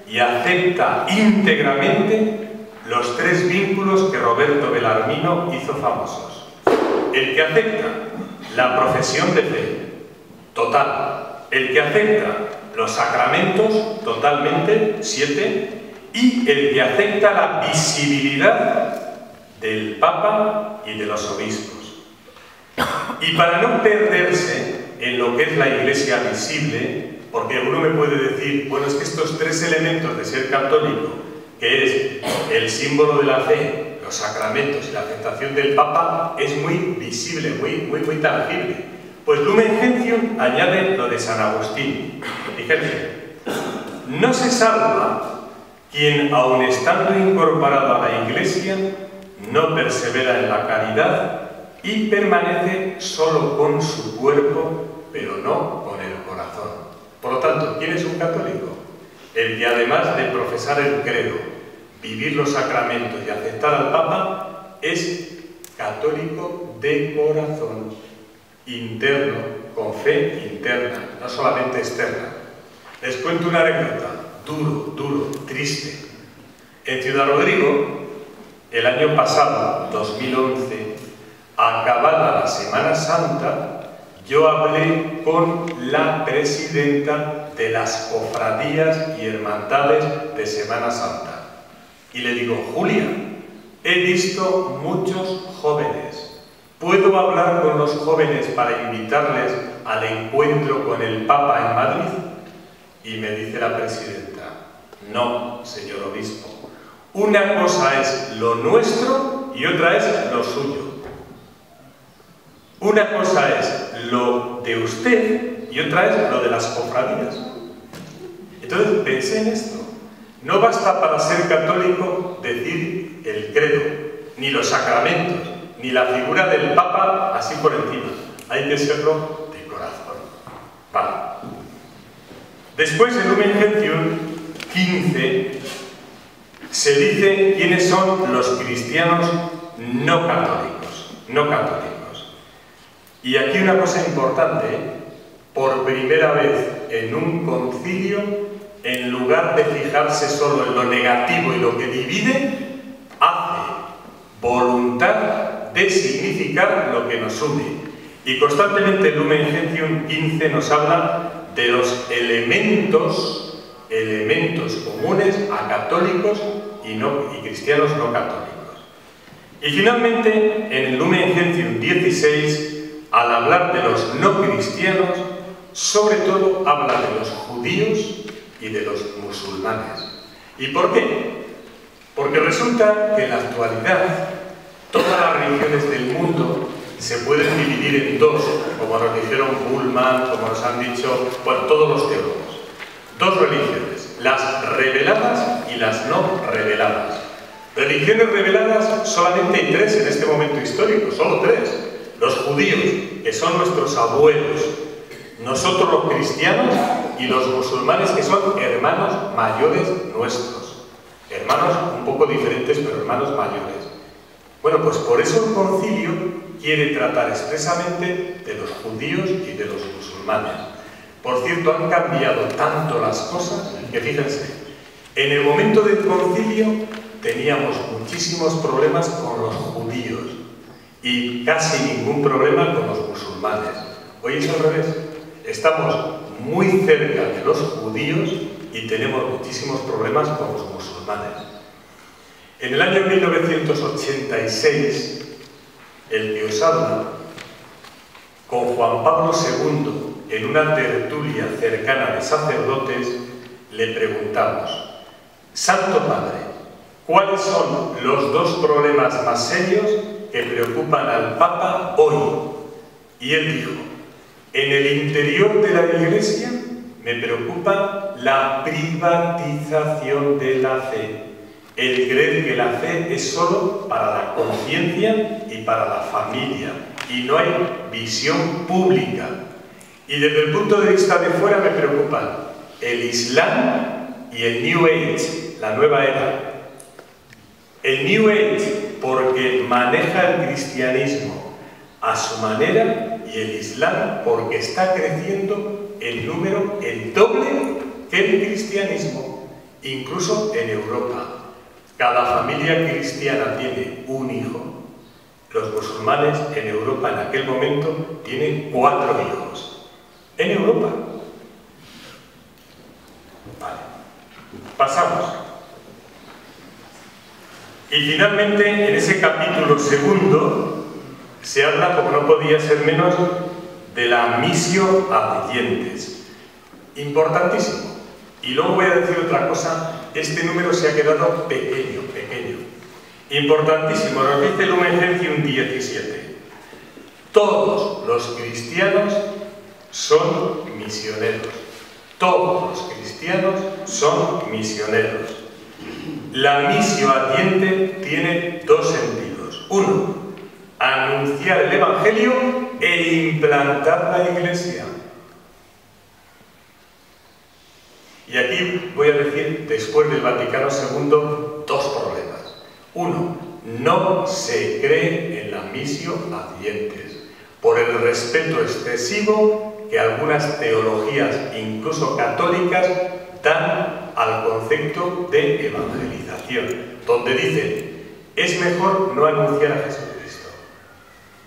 y acepta íntegramente los 3 vínculos que Roberto Bellarmino hizo famosos. El que acepta la profesión de fe, total. El que acepta los sacramentos, totalmente, 7. Y el que acepta la visibilidad del Papa y de los obispos. Y para no perderse en lo que es la Iglesia visible, porque uno me puede decir, bueno, es que estos 3 elementos de ser católico, que es el símbolo de la fe, los sacramentos y la aceptación del Papa, es muy visible, muy tangible. Pues Lumen Gentium añade lo de San Agustín. Fíjense, no se salva quien, aun estando incorporado a la Iglesia, no persevera en la caridad y permanece solo con su cuerpo, pero no con el corazón. Por lo tanto, ¿quién es un católico? El que, además de profesar el credo, vivir los sacramentos y aceptar al Papa, es católico de corazón, interno, con fe interna, no solamente externa. Les cuento una anécdota. Duro, triste. En Ciudad Rodrigo, el año pasado, 2011, acabada la Semana Santa, yo hablé con la presidenta de las cofradías y hermandades de Semana Santa. Y le digo, Julia, he visto muchos jóvenes. ¿Puedo hablar con los jóvenes para invitarles al encuentro con el Papa en Madrid? Y me dice la presidenta, no, señor obispo, una cosa es lo nuestro y otra es lo suyo. Una cosa es lo de usted y otra es lo de las cofradías. Entonces pensé en esto. No basta para ser católico decir el credo, ni los sacramentos, ni la figura del Papa así por encima. Hay que serlo de corazón. Vale. Después, en Lumen Gentium 15, se dice quiénes son los cristianos no católicos. No católicos. Y aquí una cosa importante, por primera vez en un concilio, en lugar de fijarse solo en lo negativo y lo que divide, hace voluntad de significar lo que nos une. Y constantemente en Lumen Gentium 15 nos habla de los elementos comunes a católicos y cristianos no católicos. Y finalmente, en el Lumen Gentium 18, al hablar de los no cristianos, sobre todo habla de los judíos y de los musulmanes. ¿Y por qué? Porque resulta que en la actualidad todas las religiones del mundo se pueden dividir en dos, como nos dijeron Bullman, como nos han dicho, bueno, todos los teólogos. Dos religiones, las reveladas y las no reveladas. Religiones reveladas solamente hay tres en este momento histórico, solo tres. Los judíos, que son nuestros abuelos, nosotros los cristianos y los musulmanes, que son hermanos mayores nuestros. Hermanos un poco diferentes, pero hermanos mayores. Bueno, pues por eso el concilio quiere tratar expresamente de los judíos y de los musulmanes. Por cierto, han cambiado tanto las cosas que fíjense, en el momento del concilio teníamos muchísimos problemas con los judíos y casi ningún problema con los musulmanes. Hoy es al revés. Estamos muy cerca de los judíos y tenemos muchísimos problemas con los musulmanes. En el año 1986, el que os habla, con Juan Pablo II, en una tertulia cercana de sacerdotes, le preguntamos: Santo Padre, ¿cuáles son los dos problemas más serios que preocupan al Papa hoy? Y él dijo: en el interior de la Iglesia me preocupa la privatización de la fe. El creer que la fe es solo para la conciencia y para la familia, y no hay visión pública. Y desde el punto de vista de fuera me preocupan el Islam y el New Age, la nueva era. El New Age porque maneja el cristianismo a su manera, y el Islam porque está creciendo el número el doble que el cristianismo, incluso en Europa. Cada familia cristiana tiene un hijo. Los musulmanes en Europa en aquel momento tienen 4 hijos. En Europa. Vale. Pasamos. Y finalmente, en ese capítulo segundo, se habla, como no podía ser menos, de la missio adientes. Importantísimo. Y luego voy a decir otra cosa. Este número se ha quedado pequeño, pequeño. Importantísimo, nos dice Lumen Gentium 17. Todos los cristianos son misioneros. Todos los cristianos son misioneros. La missio adiente tiene dos sentidos. Uno, anunciar el Evangelio e implantar la Iglesia. Y aquí voy a decir, después del Vaticano II, dos problemas. Uno, no se cree en la missio adientes, por el respeto excesivo que algunas teologías, incluso católicas, dan al concepto de evangelización, donde dicen, es mejor no anunciar a Jesucristo.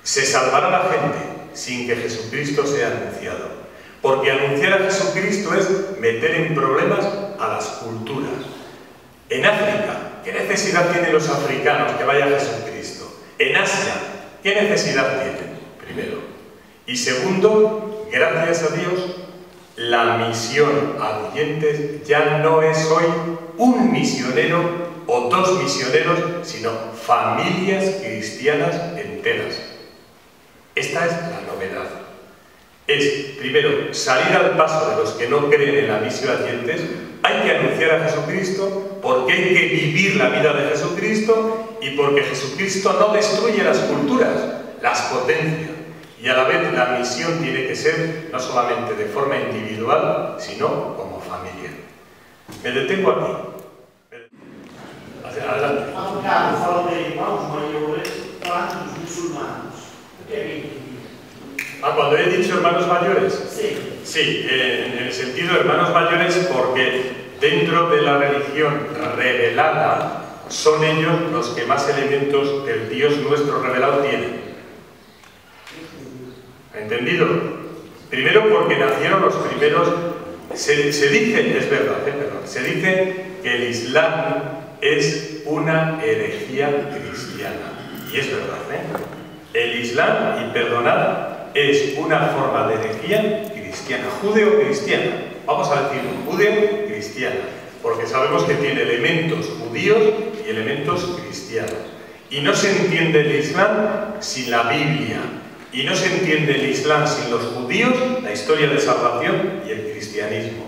Se salvará la gente sin que Jesucristo sea anunciado. Porque anunciar a Jesucristo es meter en problemas a las culturas. En África, ¿qué necesidad tienen los africanos que vaya Jesucristo? En Asia, ¿qué necesidad tienen? Primero. Y segundo, gracias a Dios, la misión adientes ya no es hoy un misionero o dos misioneros, sino familias cristianas enteras. Esta es la novedad. Es, primero, salir al paso de los que no creen en la misión adientes. Hay que anunciar a Jesucristo porque hay que vivir la vida de Jesucristo y porque Jesucristo no destruye las culturas, las potencia. Y a la vez la misión tiene que ser no solamente de forma individual, sino como familia. Me detengo aquí. Adelante. Há um bocado fala de irmãos maiores falando dos muçulmanos. O que é que Cuando he dicho hermanos mayores, sí. Sí, en el sentido de hermanos mayores, porque dentro de la religión revelada son ellos los que más elementos del Dios nuestro revelado tienen. ¿Entendido? Primero porque nacieron los primeros, se dice, es verdad, se dice que el Islam es una herejía cristiana. Y es verdad, El Islam, y perdonad, es una forma de herejía cristiana, judeo-cristiana. Vamos a decir judeo-cristiana, porque sabemos que tiene elementos judíos y elementos cristianos. Y no se entiende el Islam sin la Biblia. Y no se entiende el Islam sin los judíos, la historia de salvación y el cristianismo.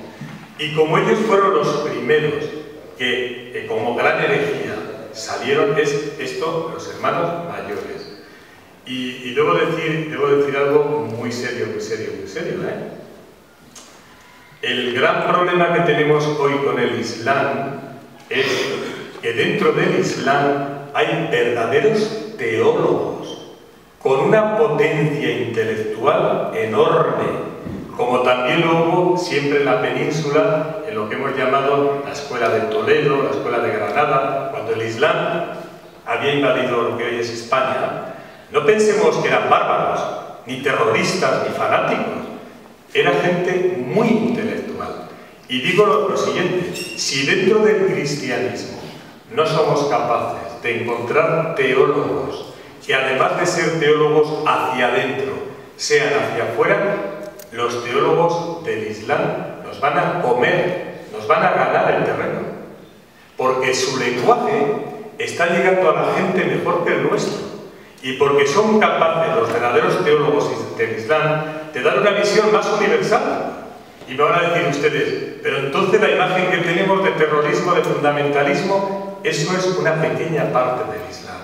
Y como ellos fueron los primeros que como gran herejía salieron, es esto los hermanos mayores. Y debo decir algo muy serio, ¿eh? El gran problema que tenemos hoy con el Islam es que dentro del Islam hay verdaderos teólogos con una potencia intelectual enorme, como también lo hubo siempre en la península, en lo que hemos llamado la Escuela de Toledo, la Escuela de Granada, cuando el Islam había invadido lo que hoy es España. No pensemos que eran bárbaros, ni terroristas, ni fanáticos. Era gente muy intelectual. Y digo lo siguiente, si dentro del cristianismo no somos capaces de encontrar teólogos que además de ser teólogos hacia adentro, sean hacia afuera, los teólogos del Islam nos van a comer, nos van a ganar el terreno. Porque su lenguaje está llegando a la gente mejor que el nuestro. Y porque son capaces los verdaderos teólogos del Islam de dar una visión más universal. Y me van a decir ustedes, pero entonces la imagen que tenemos de terrorismo, de fundamentalismo, eso es una pequeña parte del Islam.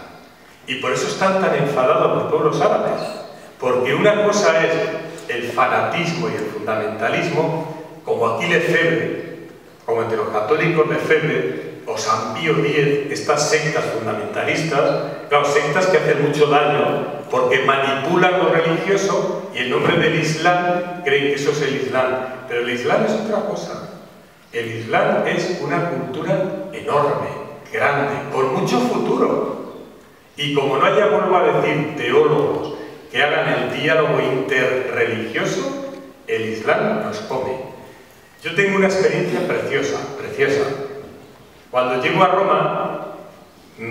Y por eso están tan enfadados los pueblos árabes. Porque una cosa es el fanatismo y el fundamentalismo, como aquí Lefebvre, como entre los católicos Lefebvre, o San Pío X, estas sectas fundamentalistas, claro, sectas que hacen mucho daño porque manipulan lo religioso y en nombre del Islam creen que eso es el Islam. Pero el Islam es otra cosa. El Islam es una cultura enorme, grande, con mucho futuro. Y como no haya, vuelvo a decir, teólogos que hagan el diálogo interreligioso, el Islam nos come. Yo tengo una experiencia preciosa. Cuando llego a Roma,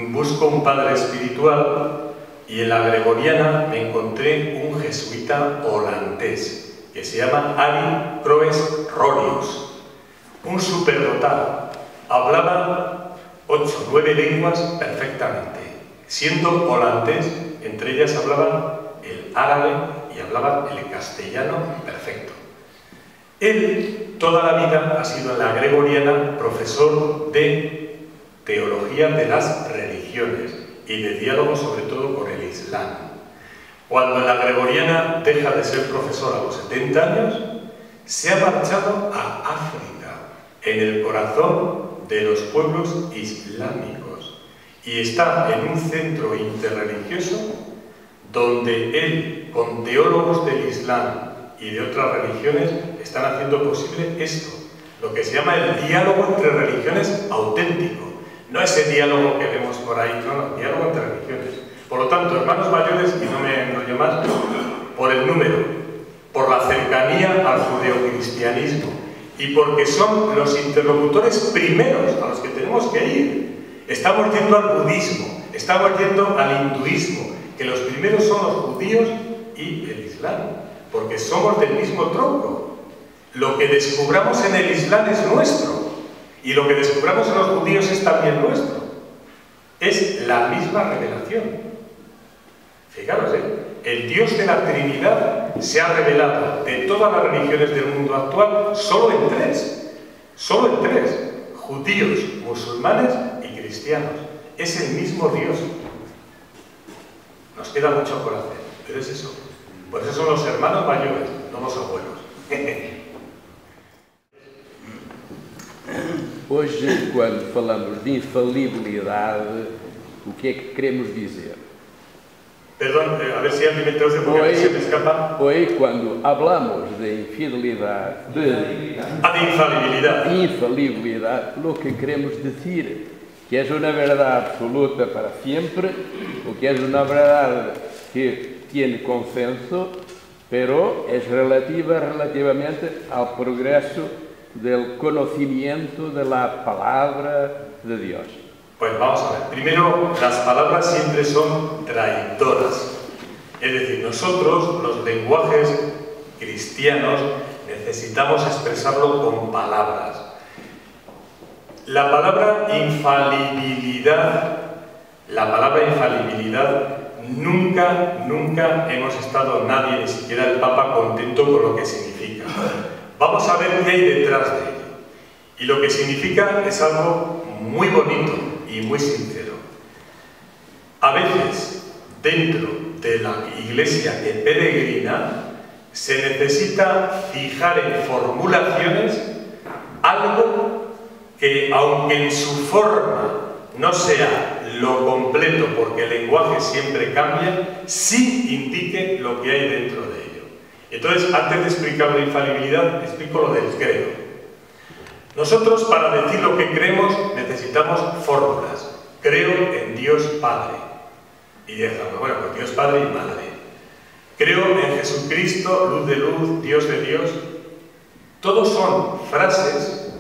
busco un padre espiritual y en la Gregoriana me encontré un jesuita holandés que se llama Ari Croes Ronius, un superdotado. Hablaba 8 o 9 lenguas perfectamente. Siendo holandés, entre ellas hablaban el árabe y hablaban el castellano perfecto. Él, toda la vida, ha sido en la Gregoriana profesor de teología de las religiones y de diálogo sobre todo con el Islam. Cuando en la Gregoriana deja de ser profesor a los 70 años, se ha marchado a África, en el corazón de los pueblos islámicos, y está en un centro interreligioso donde él, con teólogos del Islam y de otras religiones, están haciendo posible esto, lo que se llama el diálogo entre religiones auténtico. No ese diálogo que vemos por ahí, no, diálogo entre religiones. Por lo tanto, hermanos mayores, y no me enrollo más, por el número, por la cercanía al judeocristianismo y porque son los interlocutores primeros a los que tenemos que ir. Estamos yendo al budismo, estamos yendo al hinduismo, que los primeros son los judíos y el Islam, porque somos del mismo tronco. Lo que descubramos en el Islam es nuestro, y lo que descubramos en los judíos es también nuestro. Es la misma revelación. Fijaros, el Dios de la Trinidad se ha revelado de todas las religiones del mundo actual solo en 3. Solo en 3. Judíos, musulmanes y cristianos. Es el mismo Dios. Nos queda mucho por hacer, pero es eso. Por eso son los hermanos mayores, no los abuelos. Hoje, quando falamos de infalibilidade, o que é que queremos dizer? Perdón, a ver si alguien me traduce porque a mí se me escapa. Hoy, cuando hablamos de infidelidad, de infalibilidad, lo que queremos decir que es una verdad absoluta para siempre, o que es una verdad que tiene consenso, pero es relativamente al progreso del conocimiento de la palabra de Dios. Pues vamos a ver. Primero, las palabras siempre son traidoras. Es decir, nosotros, los lenguajes cristianos, necesitamos expresarlo con palabras. La palabra infalibilidad, nunca hemos estado nadie, ni siquiera el Papa, contento con lo que significa. Vamos a ver qué hay detrás de ello. Y lo que significa es algo muy bonito y muy sincero. A veces, dentro de la Iglesia que peregrina, se necesita fijar en formulaciones algo que, aunque en su forma no sea lo completo, porque el lenguaje siempre cambia, sí indique lo que hay dentro de ello. Entonces, antes de explicar la infalibilidad, explico lo del credo. Nosotros, para decir lo que creemos, necesitamos fórmulas. Creo en Dios Padre. Y decimos, bueno, pues Dios Padre y Madre. Creo en Jesucristo, luz de luz, Dios de Dios. Todos son frases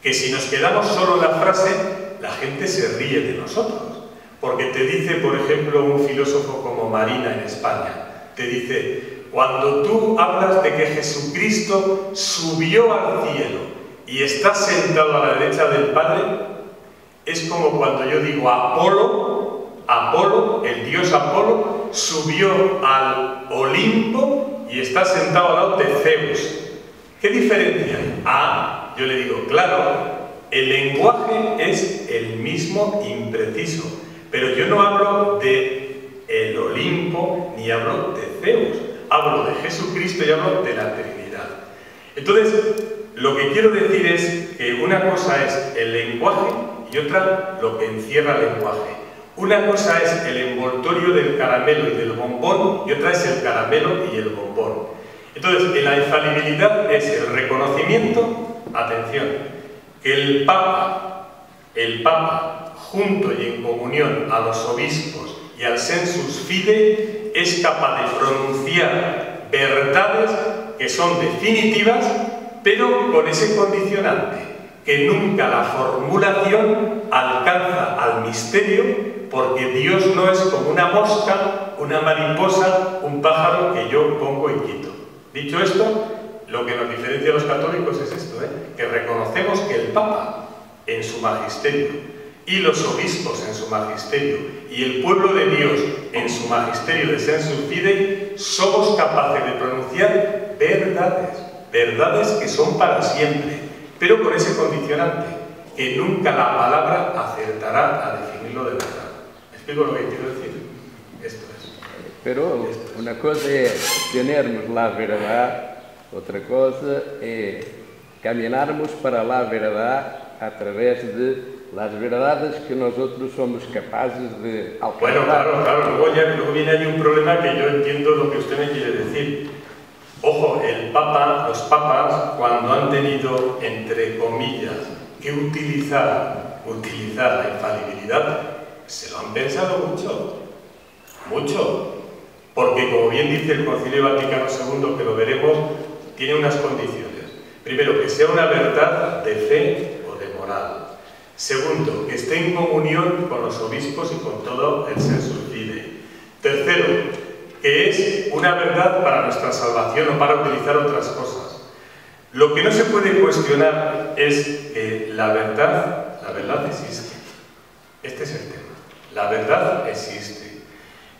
que, si nos quedamos solo en la frase, la gente se ríe de nosotros. Porque te dice, por ejemplo, un filósofo como Marina en España, te dice, cuando tú hablas de que Jesucristo subió al cielo y está sentado a la derecha del Padre, es como cuando yo digo Apolo, el dios Apolo, subió al Olimpo y está sentado al lado de Zeus. ¿Qué diferencia hay? Yo le digo, claro, el lenguaje es el mismo impreciso, pero yo no hablo de el Olimpo ni hablo de Zeus, hablo de Jesucristo y hablo de la Trinidad. Entonces, lo que quiero decir es que una cosa es el lenguaje y otra lo que encierra el lenguaje. Una cosa es el envoltorio del caramelo y del bombón y otra es el caramelo y el bombón. Entonces, en la infalibilidad es el reconocimiento, atención, que el Papa, junto y en comunión a los obispos y al sensus fidei, es capaz de pronunciar verdades que son definitivas, pero con ese condicionante, que nunca la formulación alcanza al misterio, porque Dios no es como una mosca, una mariposa, un pájaro que yo pongo y quito. Dicho esto, lo que nos diferencia a los católicos es esto, que reconocemos que el Papa en su magisterio y los obispos en su magisterio y el pueblo de Dios en su magisterio de sensus fidei somos capaces de pronunciar verdades que son para siempre, pero con ese condicionante, que nunca la palabra acertará a definirlo de verdad. ¿Explico lo que quiero decir? Esto es. Pero una cosa es tenermos la verdad, otra cosa es caminarmos para la verdad a través de las verdades que nosotros somos capaces de alcanzar. Bueno, claro, luego viene ahí un problema que yo entiendo lo que usted me quiere decir. Ojo, los papas, cuando han tenido, entre comillas, que utilizar la infalibilidad, se lo han pensado mucho, porque, como bien dice el Concilio Vaticano II, que lo veremos, tiene unas condiciones. Primero, que sea una verdad de fe o de moral. Segundo, que esté en comunión con los obispos y con todo el sensus fidei. Tercero, que es una verdad para nuestra salvación o para utilizar otras cosas. Lo que no se puede cuestionar es que la verdad existe. Este es el tema. La verdad existe.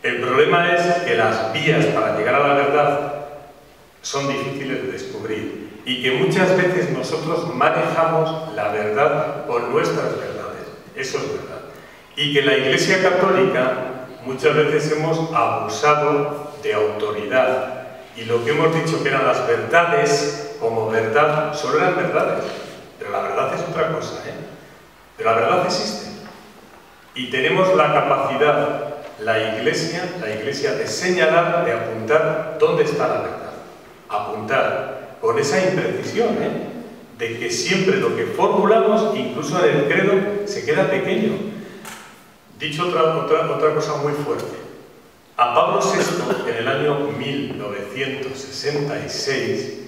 El problema es que las vías para llegar a la verdad son difíciles de descubrir y que muchas veces nosotros manejamos la verdad con nuestras verdades. Eso es verdad. Y que en la Iglesia Católica muchas veces hemos abusado de autoridad y lo que hemos dicho que eran las verdades como verdad solo eran verdades, pero la verdad es otra cosa, Pero la verdad existe y tenemos la capacidad, la Iglesia de señalar, de apuntar dónde está la verdad, apuntar con esa imprecisión, de que siempre lo que formulamos, incluso en el credo, se queda pequeño. Dicho otra cosa muy fuerte. A Pablo VI, en el año 1966,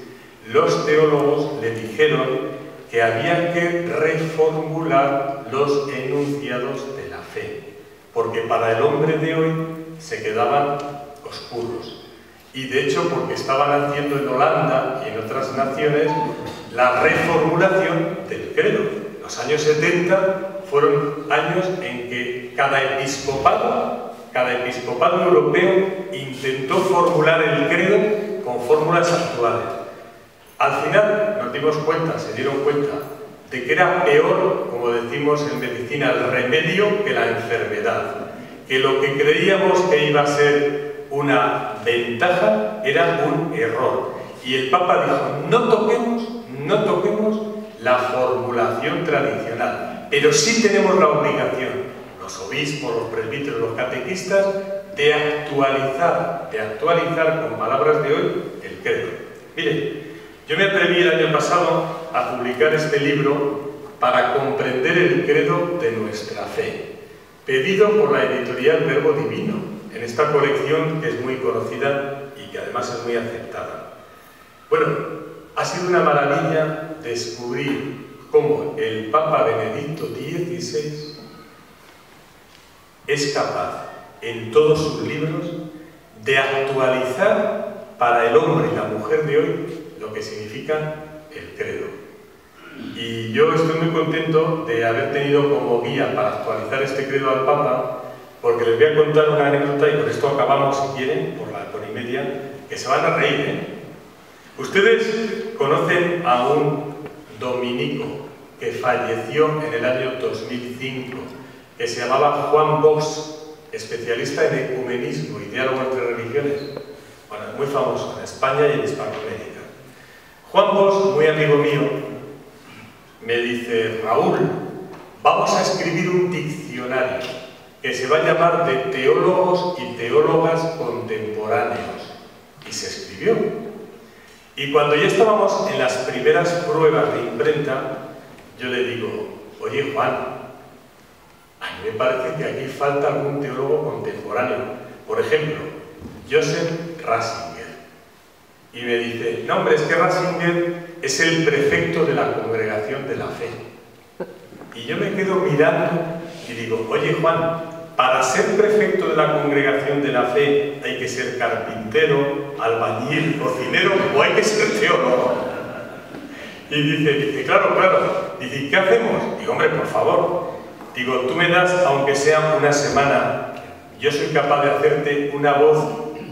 los teólogos le dijeron que había que reformular los enunciados de la fe, porque para el hombre de hoy se quedaban los kurdos. Y de hecho, porque estaban haciendo en Holanda y en otras naciones la reformulación del credo. Los años 70 fueron años en que cada episcopado europeo intentó formular el credo con fórmulas actuales. Al final nos dimos cuenta, se dieron cuenta, de que era peor, como decimos en medicina, el remedio que la enfermedad. Que lo que creíamos que iba a ser una ventaja era un error. Y el Papa dijo, no toquemos la formulación tradicional, pero sí tenemos la obligación, los obispos, los presbíteros, los catequistas, de actualizar con palabras de hoy el credo. Mire, yo me atreví el año pasado a publicar este libro para comprender el credo de nuestra fe, pedido por la editorial Verbo Divino, en esta colección que es muy conocida y que además es muy aceptada. Bueno, ha sido una maravilla descubrir cómo el Papa Benedicto XVI es capaz, en todos sus libros, de actualizar para el hombre y la mujer de hoy lo que significa el credo. Y yo estoy muy contento de haber tenido como guía para actualizar este credo al Papa, porque les voy a contar una anécdota y con esto acabamos, si quieren, por la hora y media, que se van a reír, ¿eh? Ustedes conocen a un dominico que falleció en el año 2005, que se llamaba Juan Bosch, especialista en ecumenismo y diálogo entre religiones. Bueno, muy famoso en España y en Hispanoamérica. Juan Bosch, muy amigo mío, me dice, Raúl, vamos a escribir un diccionario que se va a llamar de teólogos y teólogas contemporáneos. Y se escribió. Y cuando ya estábamos en las primeras pruebas de imprenta, yo le digo, oye Juan, a mí me parece que aquí falta algún teólogo contemporáneo. Por ejemplo, Joseph Ratzinger. Y me dice, no hombre, es que Ratzinger es el prefecto de la Congregación de la Fe. Y yo me quedo mirando y digo, oye Juan, para ser prefecto de la Congregación de la Fe hay que ser carpintero, albañil, cocinero o hay que ser teólogo. Y dice, claro, dice, ¿qué hacemos? Digo, hombre, por favor. Digo, tú me das, aunque sea una semana, yo soy capaz de hacerte una voz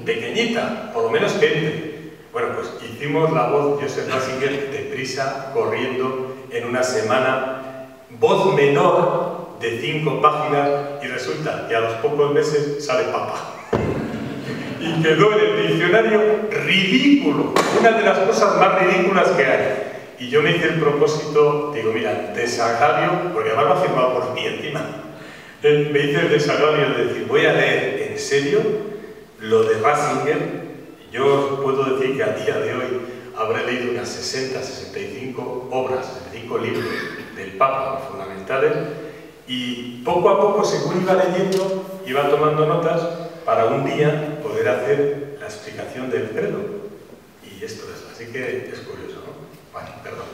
pequeñita, por lo menos que entre. Bueno, pues hicimos la voz Joseph Ratzinger deprisa, corriendo, en una semana, voz menor de 5 páginas, y resulta que a los pocos meses sale Papa. Y quedó en el diccionario ridículo, una de las cosas más ridículas que hay. Y yo me hice el propósito, digo, mira, desagravio, porque además lo ha firmado por mí encima. Me hice el desagravio de decir, voy a leer en serio lo de Ratzinger. Yo os puedo decir que a día de hoy habré leído unas 60, 65 obras, 65 libros del Papa, los fundamentales, y poco a poco, según iba leyendo, iba tomando notas para un día poder hacer la explicación del credo. Y esto es, así que es curioso, ¿no? Bueno, perdón.